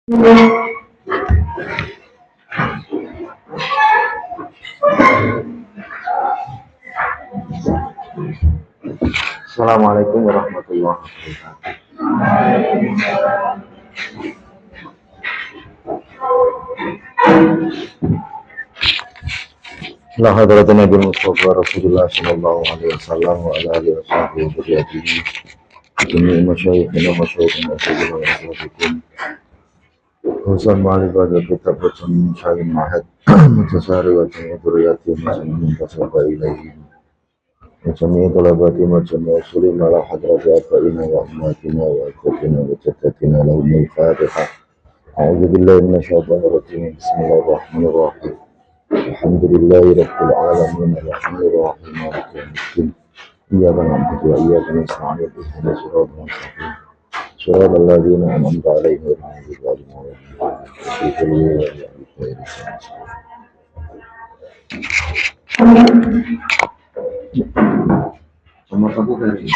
Assalamualaikum warahmatullahi wabarakatuh. La hadratu Nabi Mustafa Rasulullah sallallahu alaihi wasallam wa ala alihi wa sahbihi wa dzurriyyatihi jami'i masyayikhina wa masyayikhina sayyidina wa rahmatullahi Husan ma'alibad wa kitab wa min syai'in mahad mutasari wa jami'i dzurriyyati wa jami'i tasabba ilaihim wa jami'i talabati wa jami'i usulina ala hadrati abaina wa ummatina wa akhwatina wa jaddatina lahumul fatihah. A'udzu billahi minasyaitonir rajim. Bismillahirrahmanirrahim. Alhamdulillahi rabbil alamin arrahmanir rahim maliki yaumiddin. Iyyaka na'budu wa iyyaka nasta'in ihdinas siratal mustaqim. Shiratal ladzina an'amta 'alaihim ghairil maghdubi 'alaihim Nomor satu dari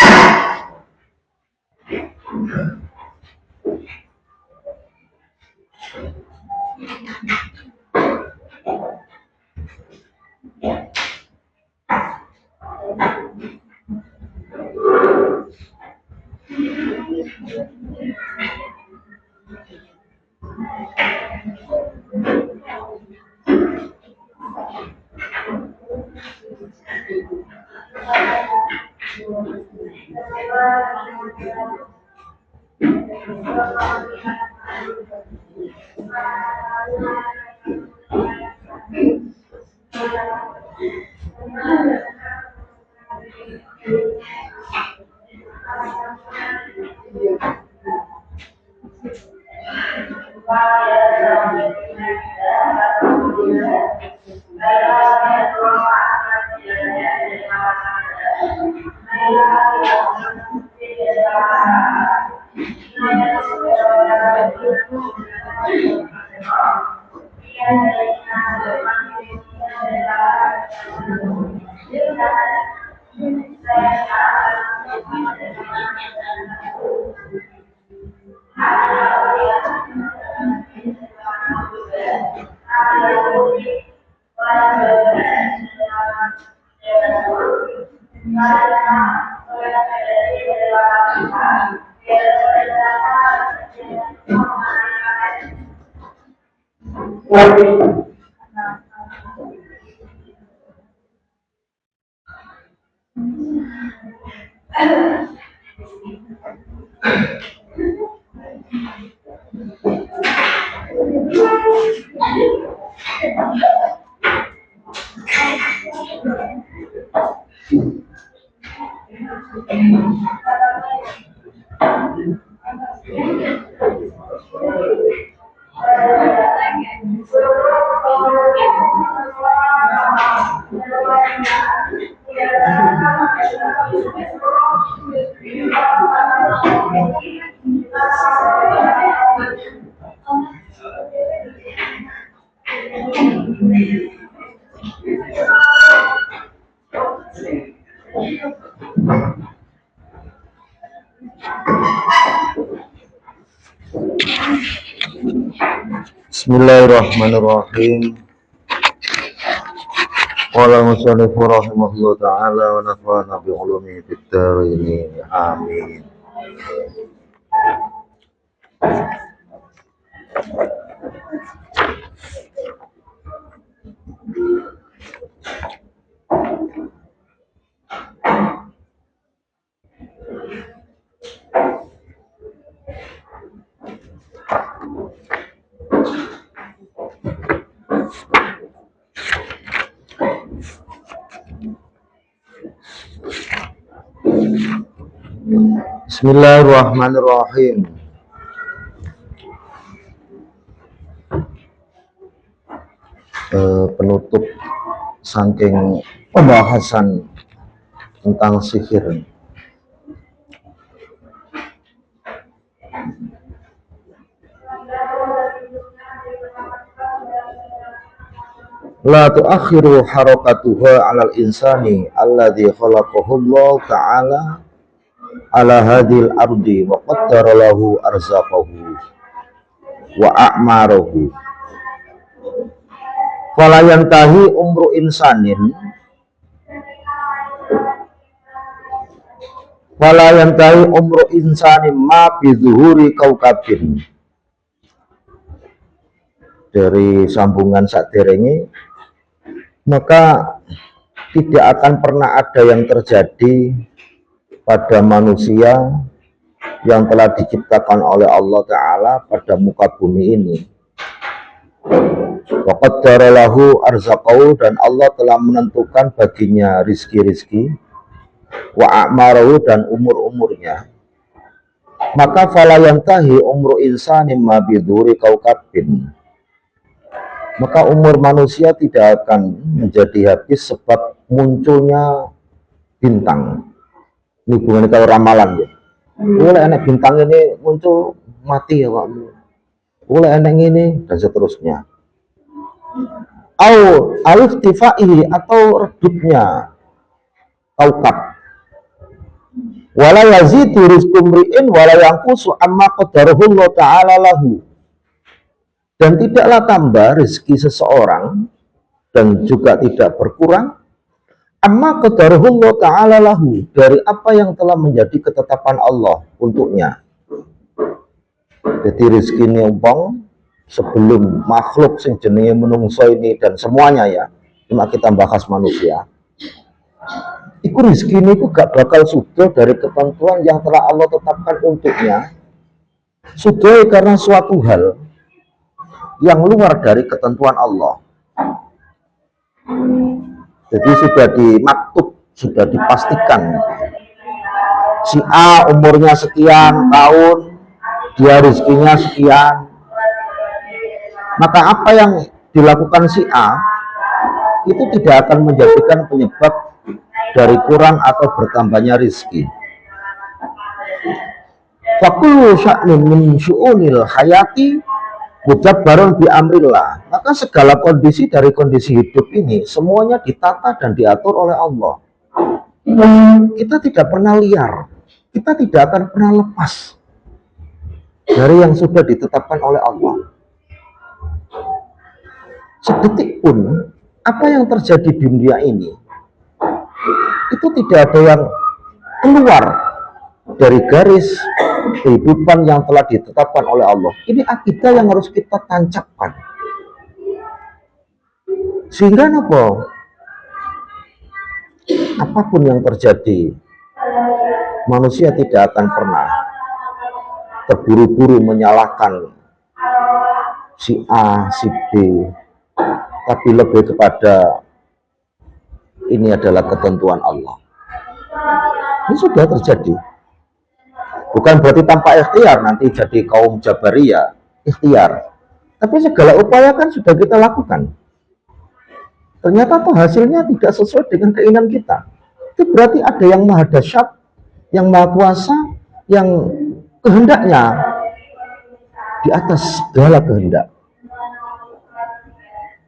Bismillahirrahmanirrahim. Qala musannif rahimahullah ta'ala wa nafa'ana bi ulumihi fid dharain. Amin. Bismillahirrahmanirrahim. Penutup saking pembahasan tentang sihir. La tu'akhiru harakatuha 'alal insani alladzi khalaqahu Allah ta'ala ala hadhil ardi wa qaddara lahu arzaqahu. wa a'maruhu. Fala yantahi umru insanin ma bi zuhuri kaukabin. Dari sambungan saderenge, maka tidak akan pernah ada yang terjadi pada manusia yang telah diciptakan oleh Allah Ta'ala pada muka bumi ini. Wa qaddara lahu arzaqahu, dan Allah telah menentukan baginya rizki-rizki, wa a'marahu, dan umur-umurnya. Maka fala yantahi umru insani ma biduri kaukabin, maka umur manusia tidak akan menjadi habis sebab munculnya bintang. Ini hubungannya kalau ramalan ya. Boleh enak bintang ini muncul mati ya Pak. Boleh enak ini dan seterusnya. Alif tifaihi, atau redupnya kaukab. Wala yazidu rizqu mri'in wala yanqusu amma qadarahullah ta'ala lahu. Dan tidaklah tambah rezeki seseorang dan juga tidak berkurang amma qadarahullah ta'ala lahu, dari apa yang telah menjadi ketetapan Allah untuknya. Jadi rezeki ini umpang sebelum makhluk sing jenenge menungso ini dan semuanya ya, cuma kita bahas manusia. Iku rezeki ini gak bakal sudah dari ketentuan yang telah Allah tetapkan untuknya. Sudah karena suatu hal yang luar dari ketentuan Allah. Jadi sudah dimaktub, sudah dipastikan. Si A umurnya sekian tahun, dia rezekinya sekian. Maka apa yang dilakukan si A itu tidak akan menjadikan penyebab dari kurang atau bertambahnya rezeki. Fakulu sya'nin min syu'unil hayati mudabbarun bi amrillah. Maka segala kondisi dari kondisi hidup ini semuanya ditata dan diatur oleh Allah. Kita tidak pernah liar, kita tidak akan pernah lepas dari yang sudah ditetapkan oleh Allah. Sedetik pun apa yang terjadi di dunia ini itu tidak ada yang keluar dari garis kehidupan yang telah ditetapkan oleh Allah. Ini akidah yang harus kita tancapkan. Sehingga apa? Apapun yang terjadi, manusia tidak akan pernah terburu-buru menyalahkan si A, si B, tapi lebih kepada ini adalah ketentuan Allah. Ini sudah terjadi. Bukan berarti tanpa ikhtiar nanti jadi kaum Jabariyah, ikhtiar. Tapi segala upaya kan sudah kita lakukan. Ternyata tuh hasilnya tidak sesuai dengan keinginan kita. Itu berarti ada yang maha dahsyat, yang maha kuasa, yang kehendaknya di atas segala kehendak.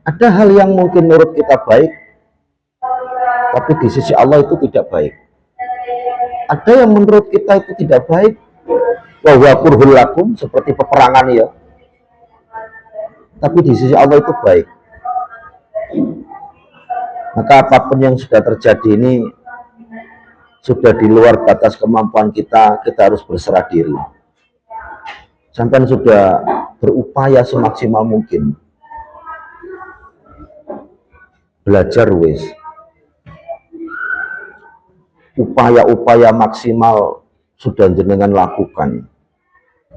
Ada hal yang mungkin menurut kita baik, tapi di sisi Allah itu tidak baik. Ada yang menurut kita itu tidak baik, wa huwa kurhul lakum, seperti peperangan ya. Tapi di sisi Allah itu baik. Maka apapun yang sudah terjadi ini sudah di luar batas kemampuan kita, kita harus berserah diri. Sampai sudah berupaya semaksimal mungkin. Belajar wis. Upaya-upaya maksimal sudah jenengan lakukan.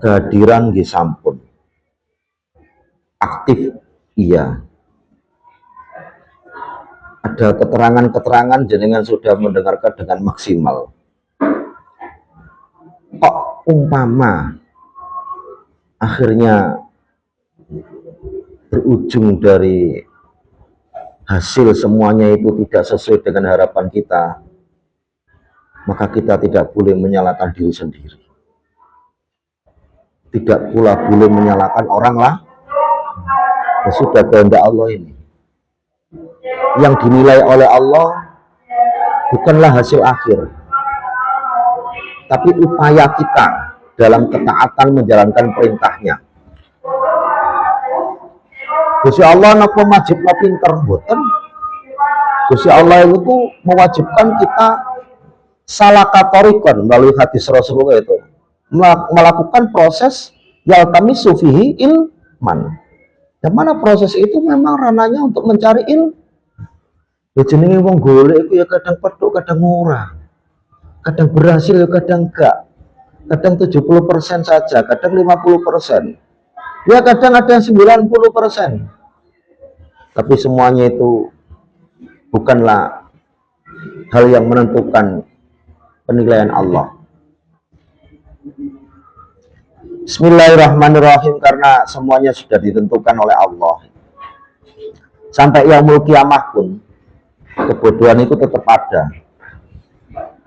Kehadiran nggih sampun. Aktif iya. Ada keterangan-keterangan jenengan sudah mendengarkan dengan maksimal. Kok umpama akhirnya berujung dari hasil semuanya itu tidak sesuai dengan harapan kita, maka kita tidak boleh menyalahkan diri sendiri. Tidak pula boleh menyalahkan orang lah. Ya sudah, kehendak Allah ini. Yang dinilai oleh Allah bukanlah hasil akhir, tapi upaya kita dalam ketaatan menjalankan perintahnya. Gusti Allah napa wajibna pinter mboten. Gusti Allah itu mewajibkan kita salah katorikon melalui hadis Rasulullah itu melakukan proses yaltamisu fihi ilman. Yang mana proses itu memang ranahnya untuk mencari ilmu. Ya jenenge wong golek itu ya kadang petuk, kadang ora. Kadang berhasil, ya kadang enggak. Kadang 70% saja, kadang 50%. Ya kadang ada 90%. Tapi semuanya itu bukanlah hal yang menentukan penilaian Allah. Bismillahirrahmanirrahim, karena semuanya sudah ditentukan oleh Allah. Sampai yaumul kiamah pun kebodohan itu tetap ada.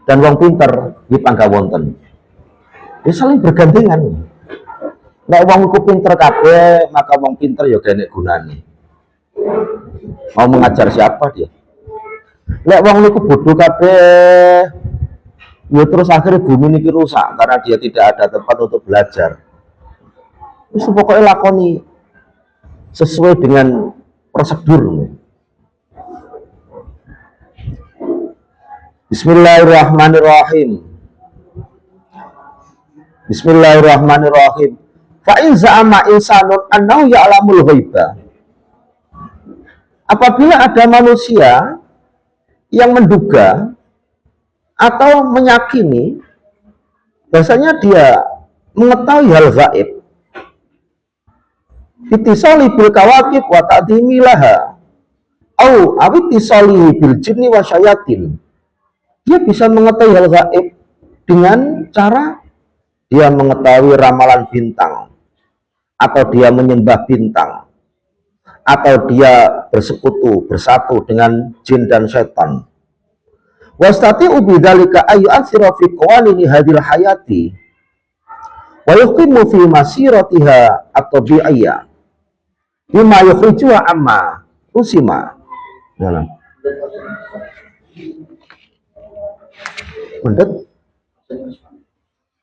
Dan wong pinter dipangga wonten. Dia saling bergandengan. Nek wong iku pinter kabeh, maka wong pinter ya gene gunane. Mau mengajar siapa dia? Nek wong niku bodoh kabeh, ya terus akhirnya bumi niki rusak karena dia tidak ada tempat untuk belajar. Terus pokoknya lakoni sesuai dengan prosedur. Bismillahirrahmanirrahim. Bismillahirrahmanirrahim. Fa in za'ama insanun annahu ya'lamul ghaiba. Apabila ada manusia yang menduga atau meyakini bahasanya dia mengetahui hal gaib, ittisali bil kawakib wa ta'dimi laha au awittisali bil jinni wa syayatin. Dia bisa mengetahui hal gaib dengan cara dia mengetahui ramalan bintang, atau dia menyembah bintang, atau dia bersekutu, bersatu dengan jin dan setan. Wastati ubidzalika ayu athira fi qawanini hadil hayati wa yuqimu fi masiratiha at-tabi'iyah bima yukhrijuha amma usima. Mendet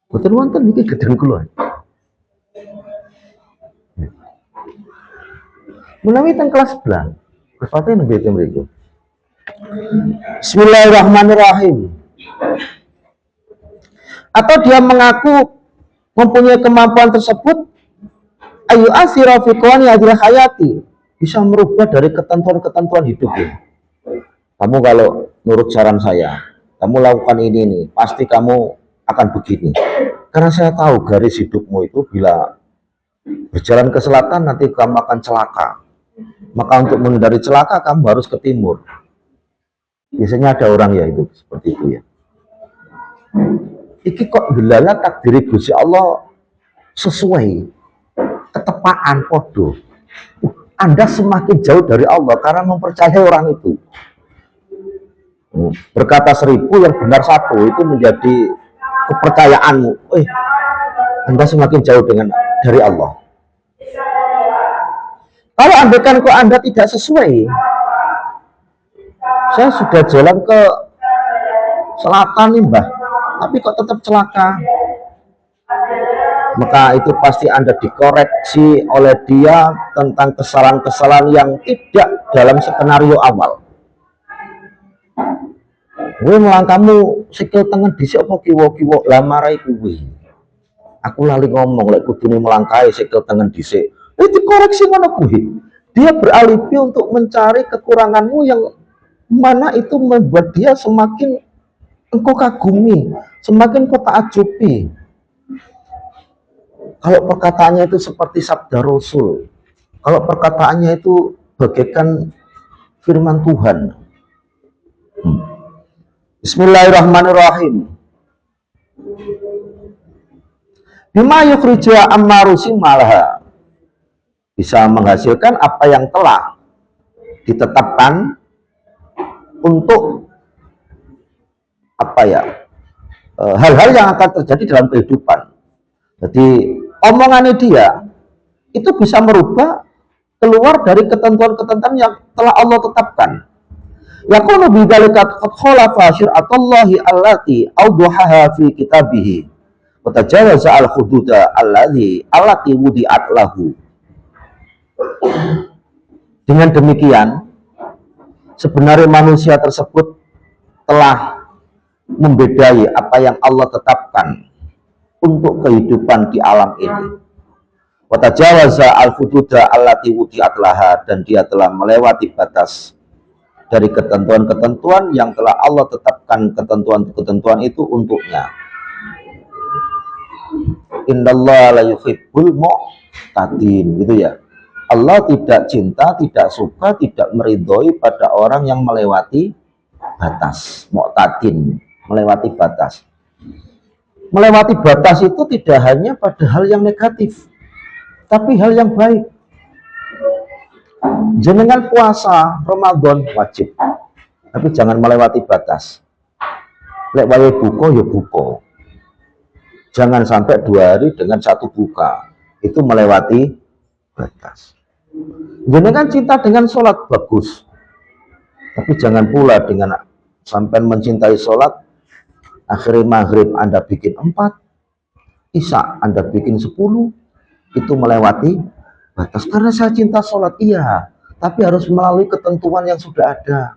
betul wonten niki gedeng kula. Menawi teng kelas 11. Berpatih nembe mriku. Bismillahirrahmanirrahim. Atau dia mengaku mempunyai kemampuan tersebut, ayu asira fi qawani hadil hayati, bisa merubah dari ketentuan-ketentuan hidupnya. Kamu kalau nurut saran saya, kamu lakukan ini nih, pasti kamu akan begini. Karena saya tahu garis hidupmu itu bila berjalan ke selatan nanti kamu akan celaka. Maka untuk menghindari celaka kamu harus ke timur. Biasanya ada orang ya itu seperti itu ya. Iki kok delala takdiri Gusti Allah sesuai ketepaan podo. Anda semakin jauh dari Allah karena mempercayai orang itu. Berkata 1000 yang benar 1 itu menjadi kepercayaanmu. Anda semakin jauh dari Allah. Kalau andaikan kok Anda tidak sesuai, saya sudah jalan ke selatan nih Mbah, tapi kok tetap celaka, maka itu pasti Anda dikoreksi oleh dia tentang kesalahan-kesalahan yang tidak dalam skenario awal. Gue melangkamu sikil tengen dhisik apa kiwa-kiwa lah marai kuwi. Aku lali ngomong lek kudune melangkai sikil tengen dhisik. Itu koreksi ngono kuwi. Dia beralibi untuk mencari kekuranganmu yang mana itu membuat dia semakin engkau kagumi, semakin kau ta'ajubi. Kalau perkataannya itu seperti sabda Rasul, kalau perkataannya itu bagaikan firman Tuhan. Bismillahirrahmanirrahim. Bima yukhrijuha ammaru simalaha, bisa menghasilkan apa yang telah ditetapkan untuk apa ya, hal-hal yang akan terjadi dalam kehidupan. Jadi omongannya dia itu bisa merubah keluar dari ketentuan-ketentuan yang telah Allah tetapkan. Yaqulu bidzalika qad khalafa syir'atallahi allati awdahaha fi kitabihi wa tajawaza al-hududa allati wudi'at lahu. Dengan demikian, sebenarnya manusia tersebut telah membedai apa yang Allah tetapkan untuk kehidupan di alam ini. Watajawaza al-hududa allati wudi'at laha, dan dia telah melewati batas dari ketentuan-ketentuan yang telah Allah tetapkan ketentuan-ketentuan itu untuknya. Innallaha la yuhibbul mu'tadin, gitu ya. Allah tidak cinta, tidak suka, tidak meridhoi pada orang yang melewati batas. Mu'tadin, melewati batas. Melewati batas itu tidak hanya pada hal yang negatif, tapi hal yang baik. Jenengan puasa Ramadan wajib, tapi jangan melewati batas. Lek wae buka ya buka. Jangan sampai 2 hari dengan 1 buka, itu melewati batas. Jenengan cinta dengan sholat, bagus, tapi jangan pula dengan sampai mencintai sholat, akhirnya maghrib Anda bikin 4, isya Anda bikin 10, itu melewati batas. Karena saya cinta sholat, iya, tapi harus melalui ketentuan yang sudah ada.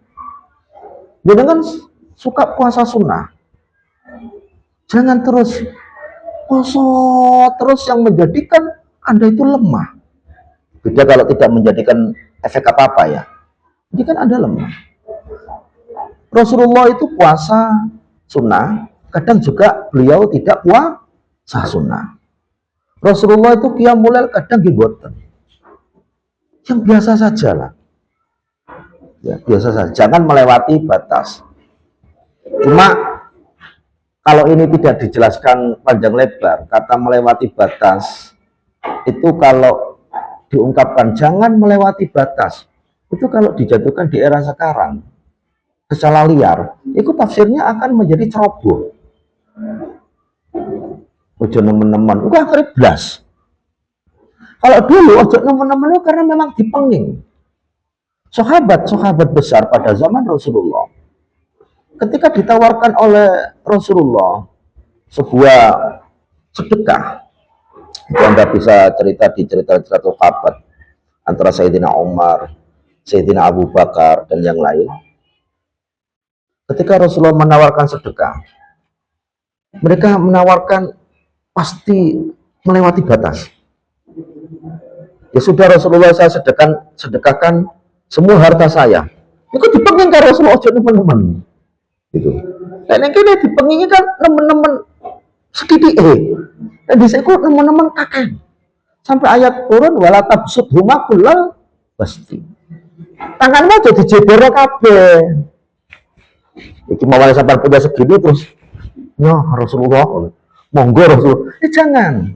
Jenengan suka puasa sunnah, jangan terus puasa terus yang menjadikan Anda itu lemah. Beda kalau tidak menjadikan efek apa-apa ya. Jadi kan Anda lemah. Rasulullah itu puasa sunnah, kadang juga beliau tidak puasa sunnah. Rasulullah itu qiyamul lail kadang giboten. Yang biasa saja lah. Ya, biasa saja. Jangan melewati batas. Cuma kalau ini tidak dijelaskan panjang lebar, kata melewati batas itu kalau diungkapkan jangan melewati batas, itu kalau dijatuhkan di era sekarang secara liar, itu tafsirnya akan menjadi ceroboh. Ojo nemen-nemen, itu akhirnya blas. Kalau dulu ojo nemen-nemen itu karena memang dipenging. Sahabat-sahabat besar pada zaman Rasulullah, ketika ditawarkan oleh Rasulullah sebuah sedekah, itu Anda bisa cerita di cerita-cerita sahabat antara Sayyidina Umar, Sayyidina Abu Bakar, dan yang lain. Ketika Rasulullah menawarkan sedekah, mereka menawarkan pasti melewati batas. Ya sudah Rasulullah, saya sedekahkan semua harta saya. Itu dipenging karo Rasulullah, ojo teman-teman. Gitu. Dan yang kini dipengingi kan teman-teman sedikit dan disebut teman-teman kakek sampai ayat turun wala tabsudhuma kullal pasti tanganmu jadi jebor kabeh. Iki mawale sampai punya segini terus ya Rasulullah monggo Rasul, jangan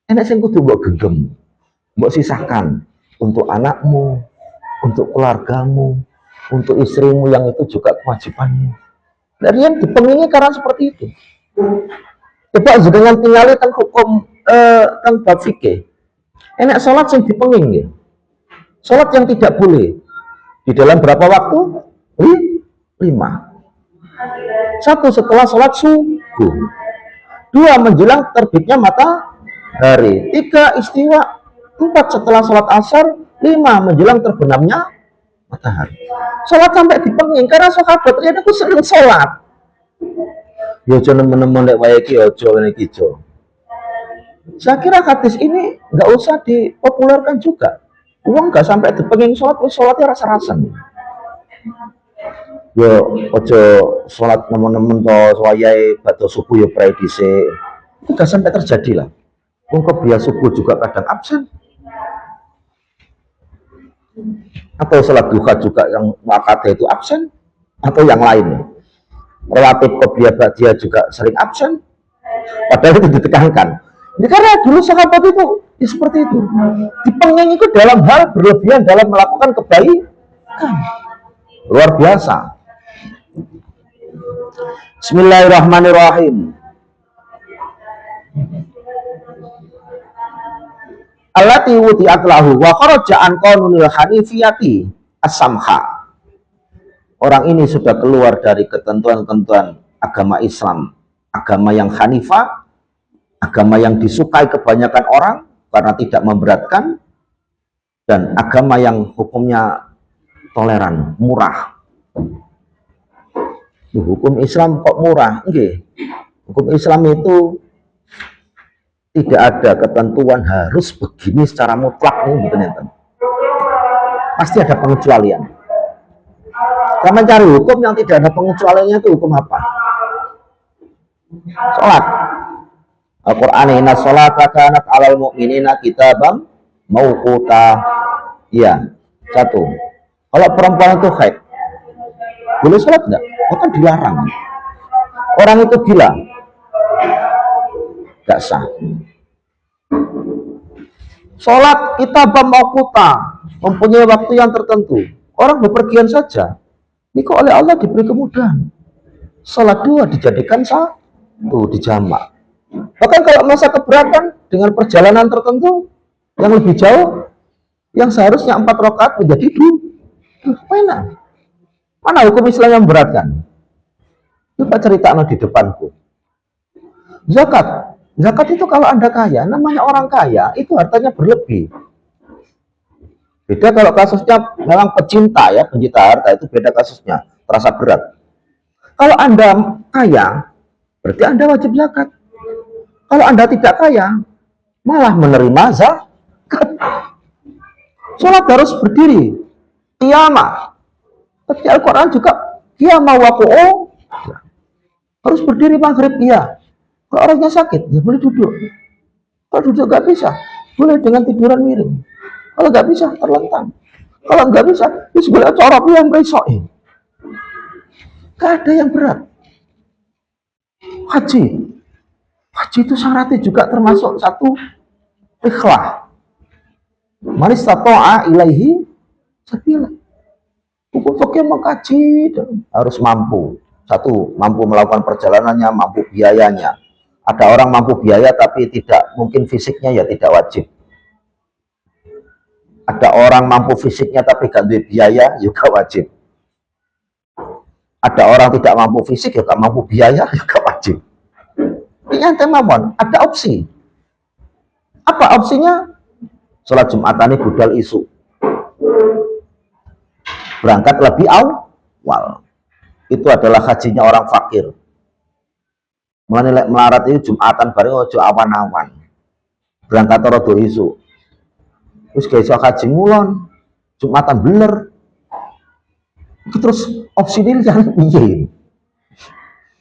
enak sing kudu mbok genggam, mbok sisakan untuk anakmu, untuk keluargamu, untuk istrimu yang itu juga kewajibannya. Dari yang dipengingi karena seperti itu. Coba dengan tinggali tentang hukum tentang bab fikih. Enak sholat yang dipenging ya. Sholat yang tidak boleh di dalam berapa waktu? 5. 1 setelah sholat subuh. 2 menjelang terbitnya matahari. 3 istiwa. 4 setelah sholat asar. 5 menjelang terbenamnya matahari. Sholat sampai dipenging karena sahabat ternyata aku sering sholat. Ya jangan menemen lek wae iki aja ngene iki jo. Saya kira hadis ini nggak usah dipopulerkan juga. Uang nggak sampai dipenging sholat, sholatnya rasa-rasan. Yo ojo sholat nemen-nemen to wayahe badhe subuh yo prai dhisik. Itu nggak sampai terjadi lah. Wong kebiasa subuh juga kadang absen. Atau sholat duha juga yang wakatnya itu absen, atau yang lainnya relatif kebiasaan dia juga sering absen, padahal itu ditekankan. Ini karena dulu sahabat itu ya seperti itu, dipenging itu dalam hal berlebihan dalam melakukan kebaikan luar biasa. Bismillahirrahmanirrahim. Allati wudi'at lahu wa kharaja an qanunil hanifiyati as-samha. Orang ini sudah keluar dari ketentuan-ketentuan agama Islam, agama yang hanifah, agama yang disukai kebanyakan orang karena tidak memberatkan, dan agama yang hukumnya toleran, murah. Hukum Islam kok murah? Enggak. Hukum Islam itu tidak ada ketentuan harus begini secara mutlak nih, gitu nih. Pasti ada pengecualian. Kita mencari hukum yang tidak ada pengecualiannya itu hukum apa? Sholat. Al-Quran, inna sholata kanat alal mu'minina kitabam mauquta. Iya, satu. Kalau perempuan itu haid, boleh sholat enggak? Oh, kan dilarang. Orang itu gila, enggak sah. Sholat kitabam mauquta, mempunyai waktu yang tertentu. Orang bepergian saja, ini kok oleh Allah diberi kemudahan. Sholat dua dijadikan satu, dijamak. Bahkan kalau masa keberatan dengan perjalanan tertentu yang lebih jauh, yang seharusnya 4 rakaat menjadi 2. Mana hukum Islam yang memberatkan? Coba cerita di depanku. Zakat. Zakat itu kalau Anda kaya, namanya orang kaya, itu hartanya berlebih. Beda kalau kasusnya memang pecinta ya, pencinta harta, itu beda kasusnya, terasa berat. Kalau Anda kaya, berarti Anda wajib zakat. Kalau Anda tidak kaya, malah menerima zakat. Sholat harus berdiri, qiyamah. Tapi Al-Quran juga qiyamah waqu'u, harus berdiri maghrib, iya. Kalau orangnya sakit, ya boleh duduk. Kalau duduk nggak bisa, boleh dengan tiduran miring. Kalau nggak bisa, terlentang. Kalau nggak bisa, ya boleh corok yang besok. Gak ada yang berat. Haji itu syaratnya juga termasuk satu ikhlas. Man istata'a ilaihi sabila. Hukum fikih mengkaji harus mampu. Satu, mampu melakukan perjalanannya, mampu biayanya. Ada orang mampu biaya tapi tidak mungkin fisiknya, ya tidak wajib. Ada orang mampu fisiknya tapi gak duit biaya, juga wajib. Ada orang tidak mampu fisik, ya gak mampu biaya, juga wajib. Ini yang temamon, ada opsi. Apa opsinya? Sholat Jumatan ini budal isu. Berangkat lebih awal. Itu adalah hajinya orang fakir. Menilai melarat ini Jumatan bareng ojo awan-awan. Berangkat rodo isu. Terus gak iso haji ngulon, Jumatan bener. Terus opsi ini jangan iya.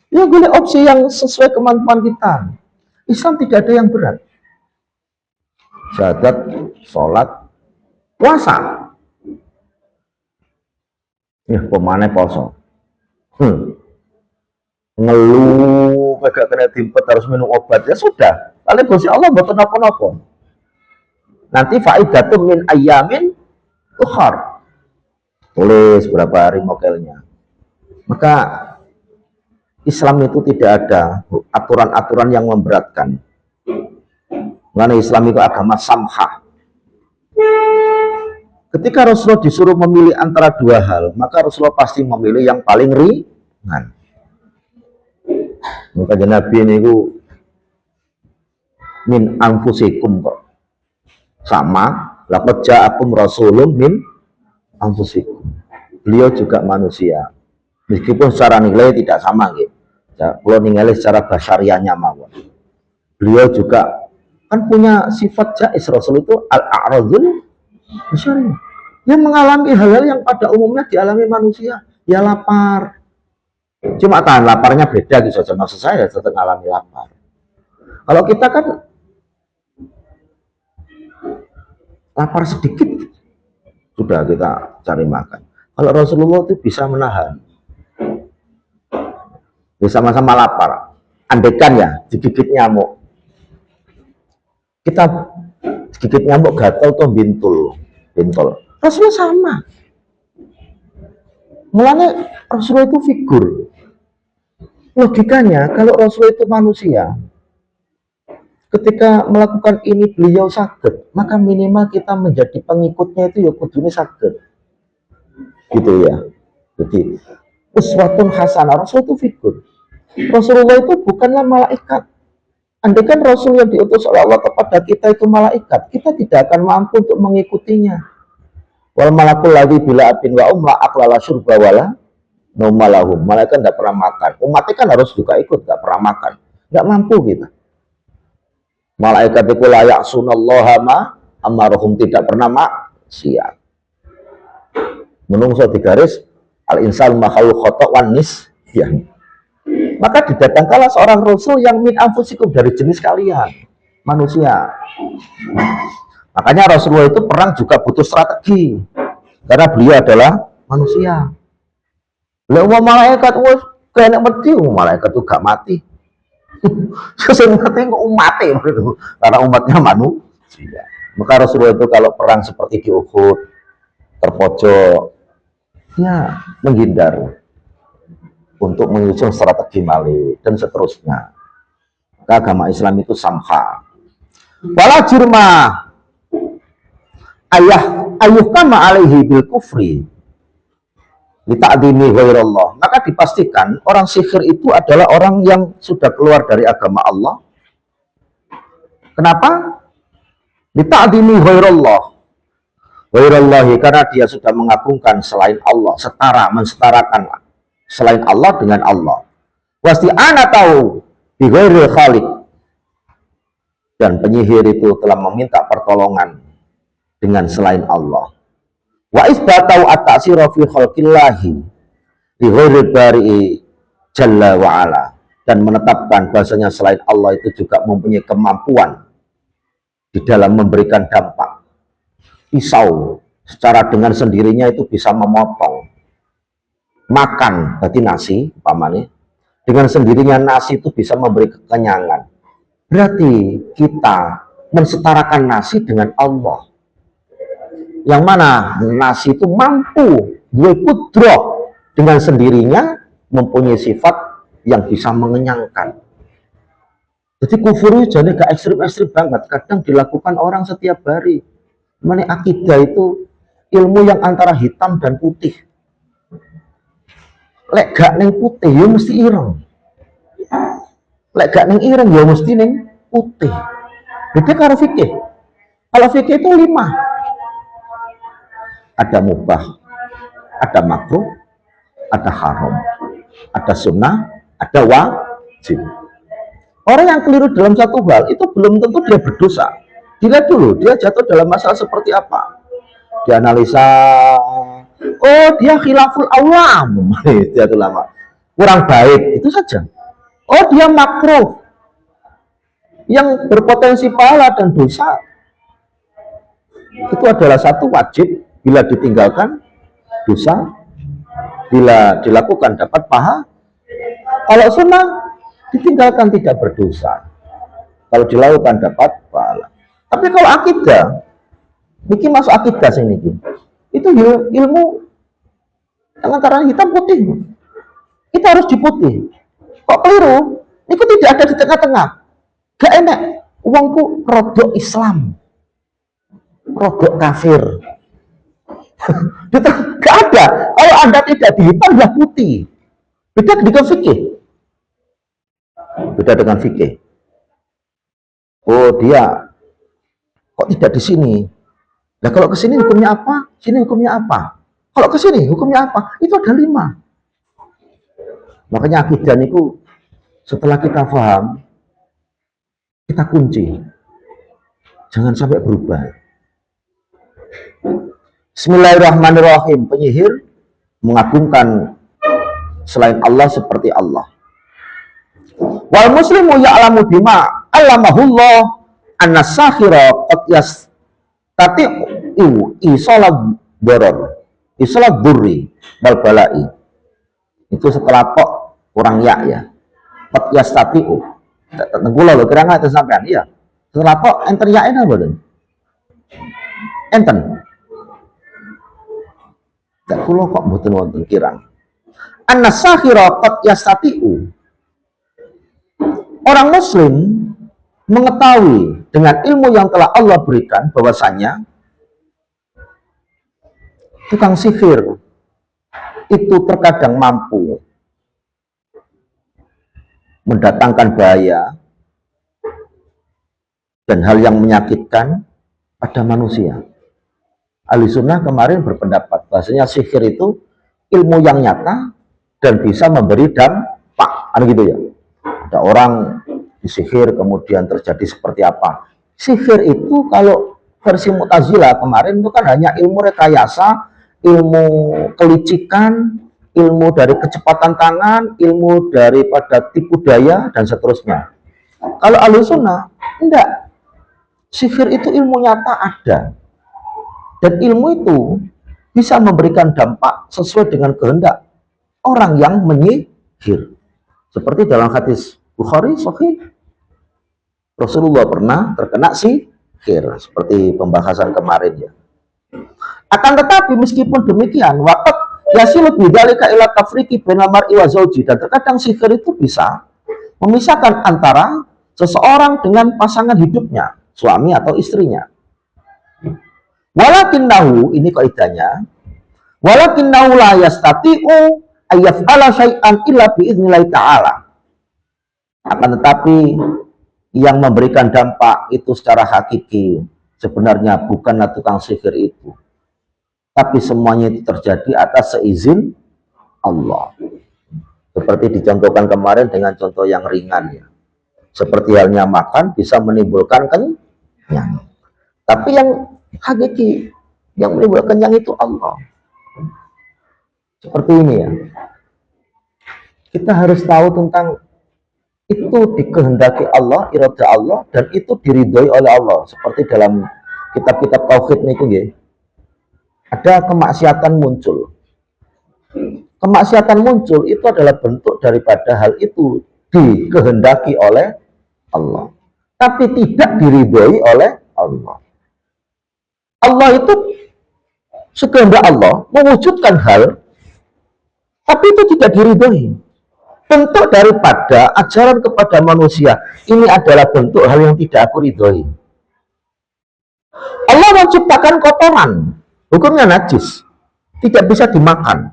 Ya boleh opsi yang sesuai kemampuan kita. Islam tidak ada yang berat. Syahadat, sholat, puasa. Ya pemane poso. Ngeluh, gak kena timpet harus minum obat, ya sudah. Kalian Gusti Allah buat apa-apa. Nanti faidatun min ayyamin ukhar. Tulis berapa hari mokelnya. Maka Islam itu tidak ada aturan-aturan yang memberatkan. Karena Islam itu agama samhah. Ketika Rasulullah disuruh memilih antara 2 hal, maka Rasulullah pasti memilih yang paling ringan. Maka Nabi ini min anfusikum kok. Sama, laqad ja'akum rasulun min anfusikum. Beliau juga manusia. Meskipun secara nilai tidak sama gitu. Ya, kalau nilai secara basyariahnya mawon. Beliau juga kan punya sifat jais. Rasul itu al-a'radzul basyariah. Yang mengalami hal-hal yang pada umumnya dialami manusia. Ya lapar. Cuma tahan laparnya beda gitu saja. Maksud saya tetap mengalami lapar. Kalau kita kan lapar sedikit sudah kita cari makan. Kalau Rasulullah itu bisa menahan. Ya sama-sama lapar. Andekan ya digigit nyamuk. Kita digigit nyamuk gatal tuh bintol. Rasulullah sama. Mulanya Rasulullah itu figur. Logikanya kalau Rasulullah itu manusia, ketika melakukan ini beliau sakit, maka minimal kita menjadi pengikutnya itu ya kudunya sakit. Gitu ya. Jadi uswatun hasanah, Rasul itu figur. Rasulullah itu bukanlah malaikat. Andai kan Rasul yang diutus oleh Allah kepada kita itu malaikat, kita tidak akan mampu untuk mengikutinya. Wal malakul ladzi bila atin wa umla aqlala syurba wala naumalahum. Malaikat tidak pernah makan. Umatnya kan harus juga ikut, tidak pernah makan. Nggak mampu kita. Malaikat itu layak sunallaha ma amarohum, tidak pernah maksiat. Menungso di garis al insan makhluk khotok wanis ya. Maka didatangkanlah seorang rasul yang min anfusikum, dari jenis kalian manusia. Makanya Rasulullah itu perang juga butuh strategi, karena beliau adalah manusia. Beliau malaikat, kayaknya mati, malaikat itu gak mati. Sesungguhnya mati kok mati, karena umatnya manusia. Maka Rasulullah itu kalau perang seperti di Uhud, terpojok, ya menghindar untuk menyusun strategi malih dan seterusnya. Maka agama Islam itu samha. Wala jirma ayuh kama alaihi bil kufri lita'dimi ghairallah. Maka dipastikan orang sihir itu adalah orang yang sudah keluar dari agama Allah. Kenapa? Lita'dimi ghairallah. Ghairallahi, karena dia sudah mengagungkan selain Allah, mensetarakan selain Allah dengan Allah. Wasti ana tahu bi ghairil khaliq, dan penyihir itu telah meminta pertolongan dengan selain Allah. Wa isbatau at-ta'sira fi khalqillahi bi ghairil bari'i jalla wa ala, dan menetapkan bahasanya selain Allah itu juga mempunyai kemampuan di dalam memberikan dampak. Pisau secara dengan sendirinya itu bisa memotong, makan berarti nasi umpamanya, dengan sendirinya nasi itu bisa memberi kekenyangan. Berarti kita mensetarakan nasi dengan Allah, yang mana nasi itu mampu kudroh dengan sendirinya mempunyai sifat yang bisa mengenyangkan. Jadi kufur itu jadi gak ekstrim-ekstrim banget, kadang dilakukan orang setiap hari. Mana akidah itu ilmu yang antara hitam dan putih. Lek gak neng putih ya mesti ireng. Lek gak neng ireng ya mesti neng putih. Beda karo fikih. Kalau fikih itu 5. Ada mubah, ada makruh, ada haram, ada sunnah, ada wajib. Orang yang keliru dalam satu hal itu belum tentu dia berdosa. Dilihat dulu dia jatuh dalam masalah seperti apa. Dianalisa, oh dia khilaful awam, dia itu lama, kurang baik, itu saja. Oh dia makruh, yang berpotensi pahala dan dosa, itu adalah satu wajib, bila ditinggalkan dosa, bila dilakukan dapat pahala. Kalau sunnah ditinggalkan tidak berdosa, kalau dilakukan dapat pahala. Tapi kalau akidah, ini masuk akidah sini, itu ilmu yang antara hitam putih. Kita harus diputih. Kok keliru? Itu tidak ada di tengah-tengah. Gak enak. Uangku rodok Islam, rodok kafir. Gak ada. Kalau Anda tidak dihitam, dia putih. Beda dengan fikih. Beda dengan fikih. Oh dia kok tidak di sini? Nah kalau ke sini hukumnya apa? Sini hukumnya apa? Kalau ke sini hukumnya apa? Itu ada 5. Makanya akidah itu setelah kita paham, kita kunci. Jangan sampai berubah. Bismillahirrahmanirrahim. Penyihir mengagungkan selain Allah seperti Allah. Wal muslimu ya'lamu bima allamahullah an-nasakhira qad yastati'u isolat doror, isolat durri bal balai. Itu setelah kok kurang ya qad yastati'u tenggula lho kira nggak sampean iya. Setelah kok enter ya apa lho? Enten. Tak kula kok mboten wonten kirang. An-nasakhira qad yastati'u. Orang muslim mengetahui dengan ilmu yang telah Allah berikan bahwasanya tukang sihir itu terkadang mampu mendatangkan bahaya dan hal yang menyakitkan pada manusia. Ahli sunnah kemarin berpendapat bahasanya sihir itu ilmu yang nyata dan bisa memberi dampak. Ada gitu ya. Ada orang disihir kemudian terjadi seperti apa. Sihir itu kalau versi Mu'tazilah kemarin itu kan hanya ilmu rekayasa, ilmu kelicikan, ilmu dari kecepatan tangan, ilmu daripada tipu daya dan seterusnya. Kalau ahli sunnah enggak, sihir itu ilmu nyata ada, dan ilmu itu bisa memberikan dampak sesuai dengan kehendak orang yang menyihir. Seperti dalam hadis Bukhari Sahih, Rasulullah pernah terkena sihir, seperti pembahasan kemarin ya. Akan tetapi meskipun demikian, waqat yasilu bidzalika ila tafriqi bainal mar'i wa zauji, dan terkadang sihir itu bisa memisahkan antara seseorang dengan pasangan hidupnya, suami atau istrinya. Walakinnahu, ini kaidahnya, walakinnahu la yastati'u ayyaf'ala syai'an illa biiznillah ta'ala. Akan tetapi yang memberikan dampak itu secara hakiki sebenarnya bukanlah tukang sihir itu, tapi semuanya itu terjadi atas seizin Allah. Seperti dicontohkan kemarin dengan contoh yang ringan ya. Seperti halnya makan bisa menimbulkan kenyang. Tapi yang hakiki, yang menimbulkan kenyang itu Allah. Seperti ini ya. Kita harus tahu tentang itu dikehendaki Allah, iradah Allah, dan itu diridhoi oleh Allah. Seperti dalam kitab-kitab tauhid niku nggih. Ada kemaksiatan muncul. Kemaksiatan muncul itu adalah bentuk daripada hal itu dikehendaki oleh Allah, tapi tidak diridhoi oleh Allah. Allah itu sekehendak Allah mewujudkan hal, tapi itu tidak diridhoi. Bentuk daripada ajaran kepada manusia ini adalah bentuk hal yang tidak aku ridhoi. Allah menciptakan kotoran, hukumnya najis, tidak bisa dimakan.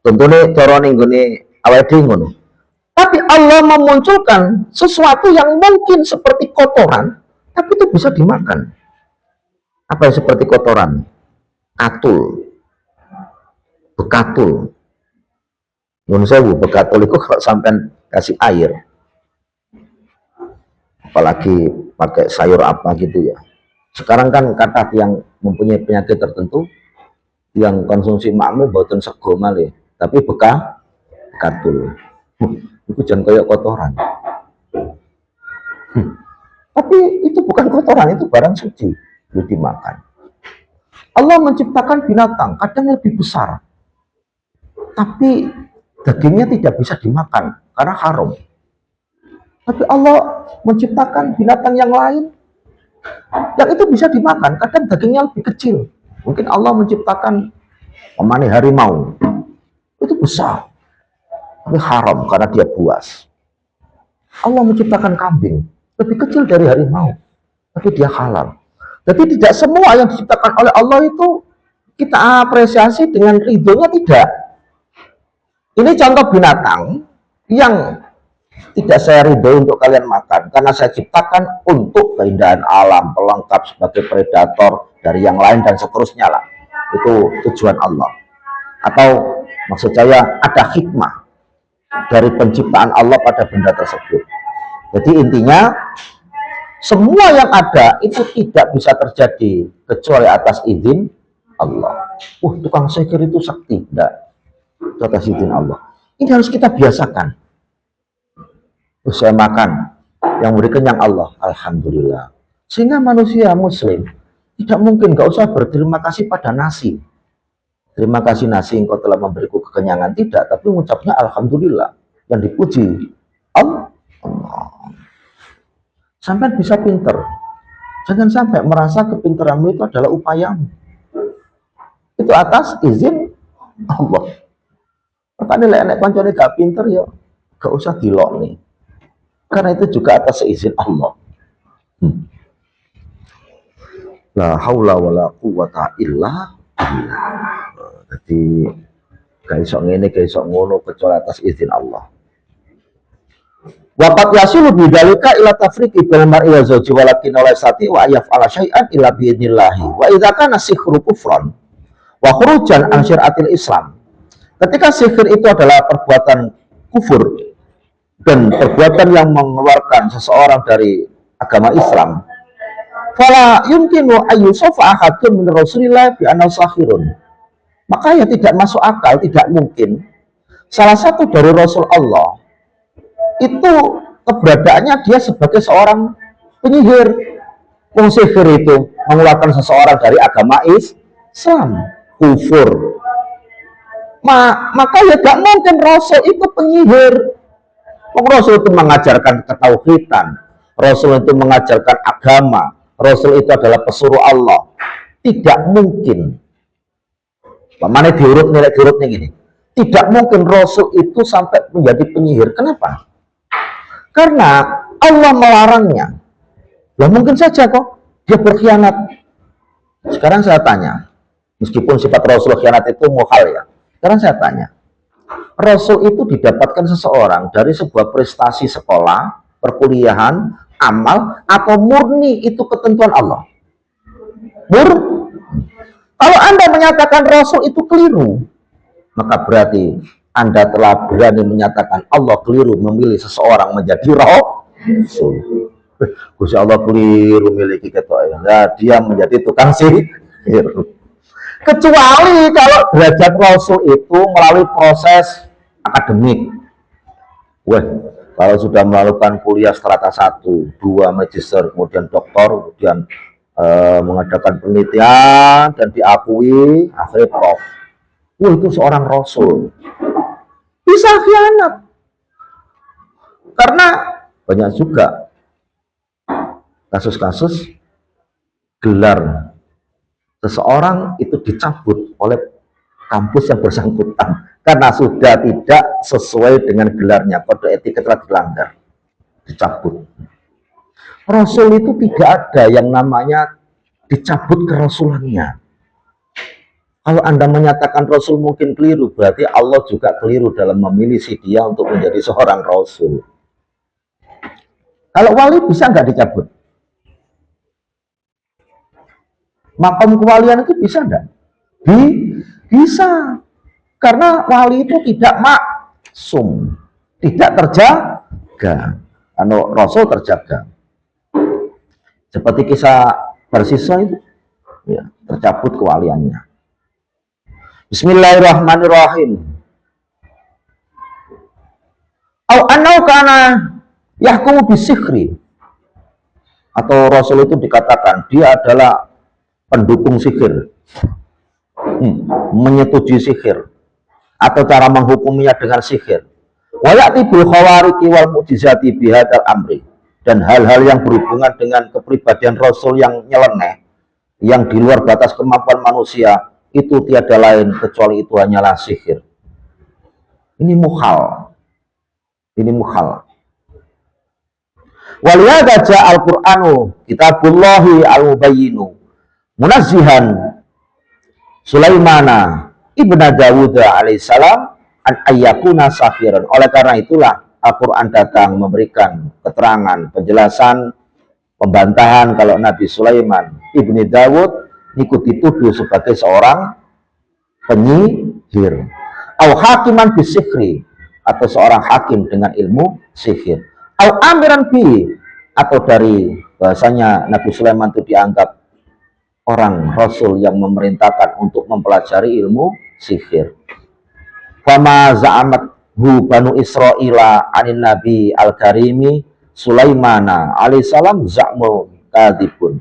Tentunya cara ning gone awake dhewe ngono. Tapi Allah memunculkan sesuatu yang mungkin seperti kotoran, tapi itu bisa dimakan. Apa yang seperti kotoran? Katul, bekatul. Menurut saya bekatul itu kalau sampai kasih air, apalagi pakai sayur apa gitu ya. Sekarang kan kata yang mempunyai penyakit tertentu, yang konsumsi makmur boten sego malih, tapi bekatul. Itu jangan kayak kotoran. Tapi itu bukan kotoran, itu barang suci, boleh dimakan. Allah menciptakan binatang, kadang lebih besar, tapi dagingnya tidak bisa dimakan karena haram. Tapi Allah menciptakan binatang yang lain yang itu bisa dimakan, kadang dagingnya lebih kecil. Mungkin Allah menciptakan pemani harimau, itu besar, tapi haram karena dia buas. Allah menciptakan kambing, lebih kecil dari harimau, tapi dia halal. Jadi tidak semua yang diciptakan oleh Allah itu kita apresiasi dengan ridhonya, tidak. Ini contoh binatang yang tidak saya ridho untuk kalian makan, karena saya ciptakan untuk keindahan alam, pelengkap sebagai predator dari yang lain dan seterusnya lah. Itu tujuan Allah. Atau maksud saya ada hikmah dari penciptaan Allah pada benda tersebut. Jadi intinya semua yang ada itu tidak bisa terjadi kecuali atas izin Allah. Tukang sihir itu sakti, enggak. Atas izin Allah. Ini harus kita biasakan. Saya makan yang memberi kenyang Allah, alhamdulillah. Sehingga manusia muslim tidak mungkin, gak usah berterima kasih pada nasi. Terima kasih nasi, engkau telah memberiku kekenyangan, tidak, tapi mengucapnya alhamdulillah. Yang dipuji Allah. Sampai bisa pinter. Jangan sampai merasa kepinteranmu itu adalah upayamu. Itu atas izin Allah. Makanya nek kancane gak pinter ya gak usah dilokne. Karena itu juga atas izin Allah. La haula wala quwata illa billah. Jadi gak iso ngene, gak iso ngono kecuali atas izin Allah. Waqat yasilu bidzalika ila tafriqi bainal mar'i wa zawji walakin la yastati wa yaf'ala syai'an illa bi idznillah. Wa idza kana sihru kufran wa khurujan an syariatil Islam. Ketika sihir itu adalah perbuatan kufur dan perbuatan yang mengeluarkan seseorang dari agama Islam, fala yumkinu ayyusafa ahadun min Rasulillah bi annahu sahirun. Maka ya tidak masuk akal, tidak mungkin salah satu dari Rasul Allah itu keberadaannya dia sebagai seorang penyihir. Wong sihir itu mengeluarkan seseorang dari agama Islam, kufur. Maka ya tidak mungkin Rasul itu penyihir. Rasul itu mengajarkan ketauhidan, Rasul itu mengajarkan agama, Rasul itu adalah pesuruh Allah. Tidak mungkin. Mana diurutnya gini. Tidak mungkin Rasul itu sampai menjadi penyihir. Kenapa? Karena Allah melarangnya. Ya mungkin saja kok dia berkhianat. Sekarang saya tanya, meskipun sifat Rasul khianat itu muhal ya. Sekarang saya tanya, Rasul itu didapatkan seseorang dari sebuah prestasi sekolah, perkuliahan, amal, atau murni itu ketentuan Allah? Kalau Anda menyatakan Rasul itu keliru, maka berarti Anda telah berani menyatakan Allah keliru memilih seseorang menjadi Rasul. Gusti Allah keliru memiliki ketua, ya, dia menjadi tukang sihir. Kecuali kalau derajat Rasul itu melalui proses akademik. Kalau sudah melakukan kuliah strata 1, 2 magister, kemudian doktor, kemudian mengadakan penelitian dan diakui, akhirnya prof. Itu seorang Rasul. Bisa khianat. Karena banyak juga kasus-kasus gelar seseorang itu dicabut oleh kampus yang bersangkutan karena sudah tidak sesuai dengan gelarnya, kode etik telah dilanggar, dicabut. Rasul itu tidak ada yang namanya dicabut kerasulannya. Kalau Anda menyatakan Rasul mungkin keliru, berarti Allah juga keliru dalam memilih si dia untuk menjadi seorang Rasul. Kalau wali bisa nggak dicabut? Makam kewalian itu bisa enggak? Bisa. Karena wali itu tidak maksum, tidak terjaga. Rasul terjaga. Seperti kisah Barsisa itu, ya, tercabut kewaliannya. Bismillahirrahmanirrahim. Au annau kana yahkumu bisihri. Atau Rasul itu dikatakan dia adalah pendukung sihir, menyetujui sihir, atau cara menghukuminya dengan sihir. Wayati bil khawariqi wal mu'jizati bihadzal amri, dan hal-hal yang berhubungan dengan kepribadian Rasul yang nyeleneh, yang di luar batas kemampuan manusia, itu tiada lain kecuali itu hanyalah sihir. Ini muhal. Ini muhal. Waliyada ja'al Qur'anu kitabullahi al-mubayyinu munazzihan Sulaimana ibna Dawud alaihissalam an ayyakuna sahiran. Oleh karena itulah Al-Quran datang memberikan keterangan, penjelasan, pembantahan kalau Nabi Sulaiman ibni Dawud ikut dituduh sebagai seorang penyihir. Au hakiman bisikri, atau seorang hakim dengan ilmu sihir. Au amiran bi, atau dari bahasanya Nabi Sulaiman itu dianggap orang Rasul yang memerintahkan untuk mempelajari ilmu sihir. Fama za'amat hu banu Israila anin Nabi al-Karimi Sulaimana alaihissalam za'mu kadibun.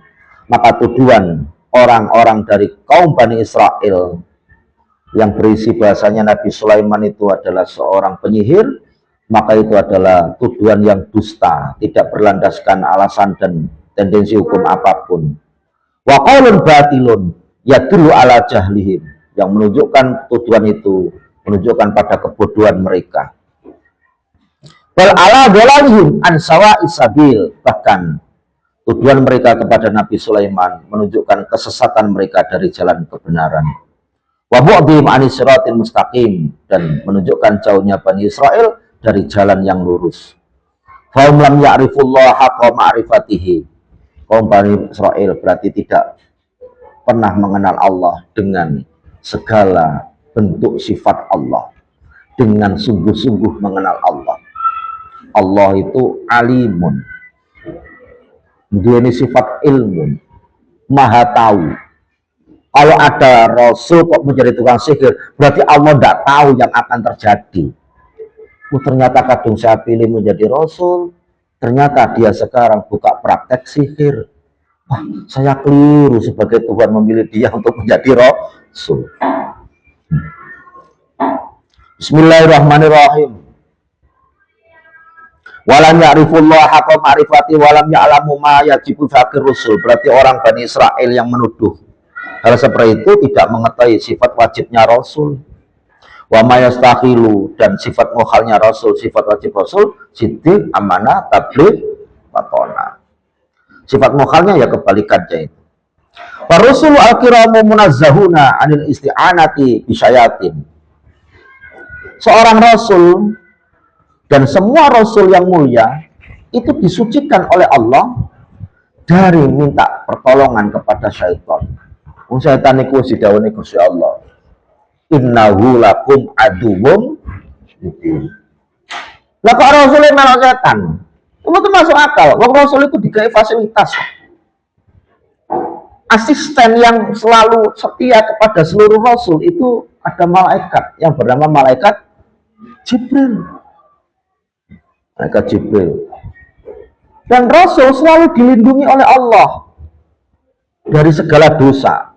Maka tuduhan orang-orang dari kaum Bani Israel yang berisi bahasanya Nabi Sulaiman itu adalah seorang penyihir, maka itu adalah tuduhan yang dusta, tidak berlandaskan alasan dan tendensi hukum apapun. Wa qaulun batilun yadullu ala jahlihim, yang menunjukkan tuduhan itu menunjukkan pada kebodohan mereka. Wal ala dhalalihim an sawa'i sabil, bahkan tuduhan mereka kepada Nabi Sulaiman menunjukkan kesesatan mereka dari jalan kebenaran. Wa bu'dihim anis siratil mustaqim, dan menunjukkan jauhnya Bani Israel dari jalan yang lurus. Faum lam ya'rifullah haqqa ma'rifatihi. Kaum Bani Israel berarti tidak pernah mengenal Allah dengan segala bentuk sifat Allah, dengan sungguh-sungguh mengenal Allah. Allah itu alimun, ini sifat ilmu, maha tahu. Kalau ada Rasul kok menjadi tukang sihir, berarti Allah tidak tahu yang akan terjadi. Ternyata kadung saya pilih menjadi Rasul, ternyata dia sekarang buka praktek sihir. Wah, saya keliru sebagai Tuhan memilih dia untuk menjadi Rasul. Bismillahirrahmanirrahim. Walam ya'rifullah haqqa ma'rifati walam ya'lamu ma yajibu fakir rusul. Berarti orang Bani Israel yang menuduh hal seperti itu tidak mengetahui sifat wajibnya Rasul. Wa ma yastakhilu, dan sifat mukhalnya Rasul, sifat wajib Rasul, siddiq, amanah, tabligh, watona. Sifat mukhalnya ya kebalikannya itu. Rasul al-kiramu munazzahuna anil isti'anati bisyayatin. Seorang Rasul dan semua Rasul yang mulia itu disucikan oleh Allah dari minta pertolongan kepada syaitan. Syaitan itu didhawuhi Gusti Allah, innahu lakum aduwwum mubin. Lah kok Rasulnya melok setan? Itu masuk akal. Wong Rasul itu digawe fasilitas. Asisten yang selalu setia kepada seluruh Rasul itu ada malaikat yang bernama malaikat Jibril. Malaikat Jibril. Dan Rasul selalu dilindungi oleh Allah dari segala dosa.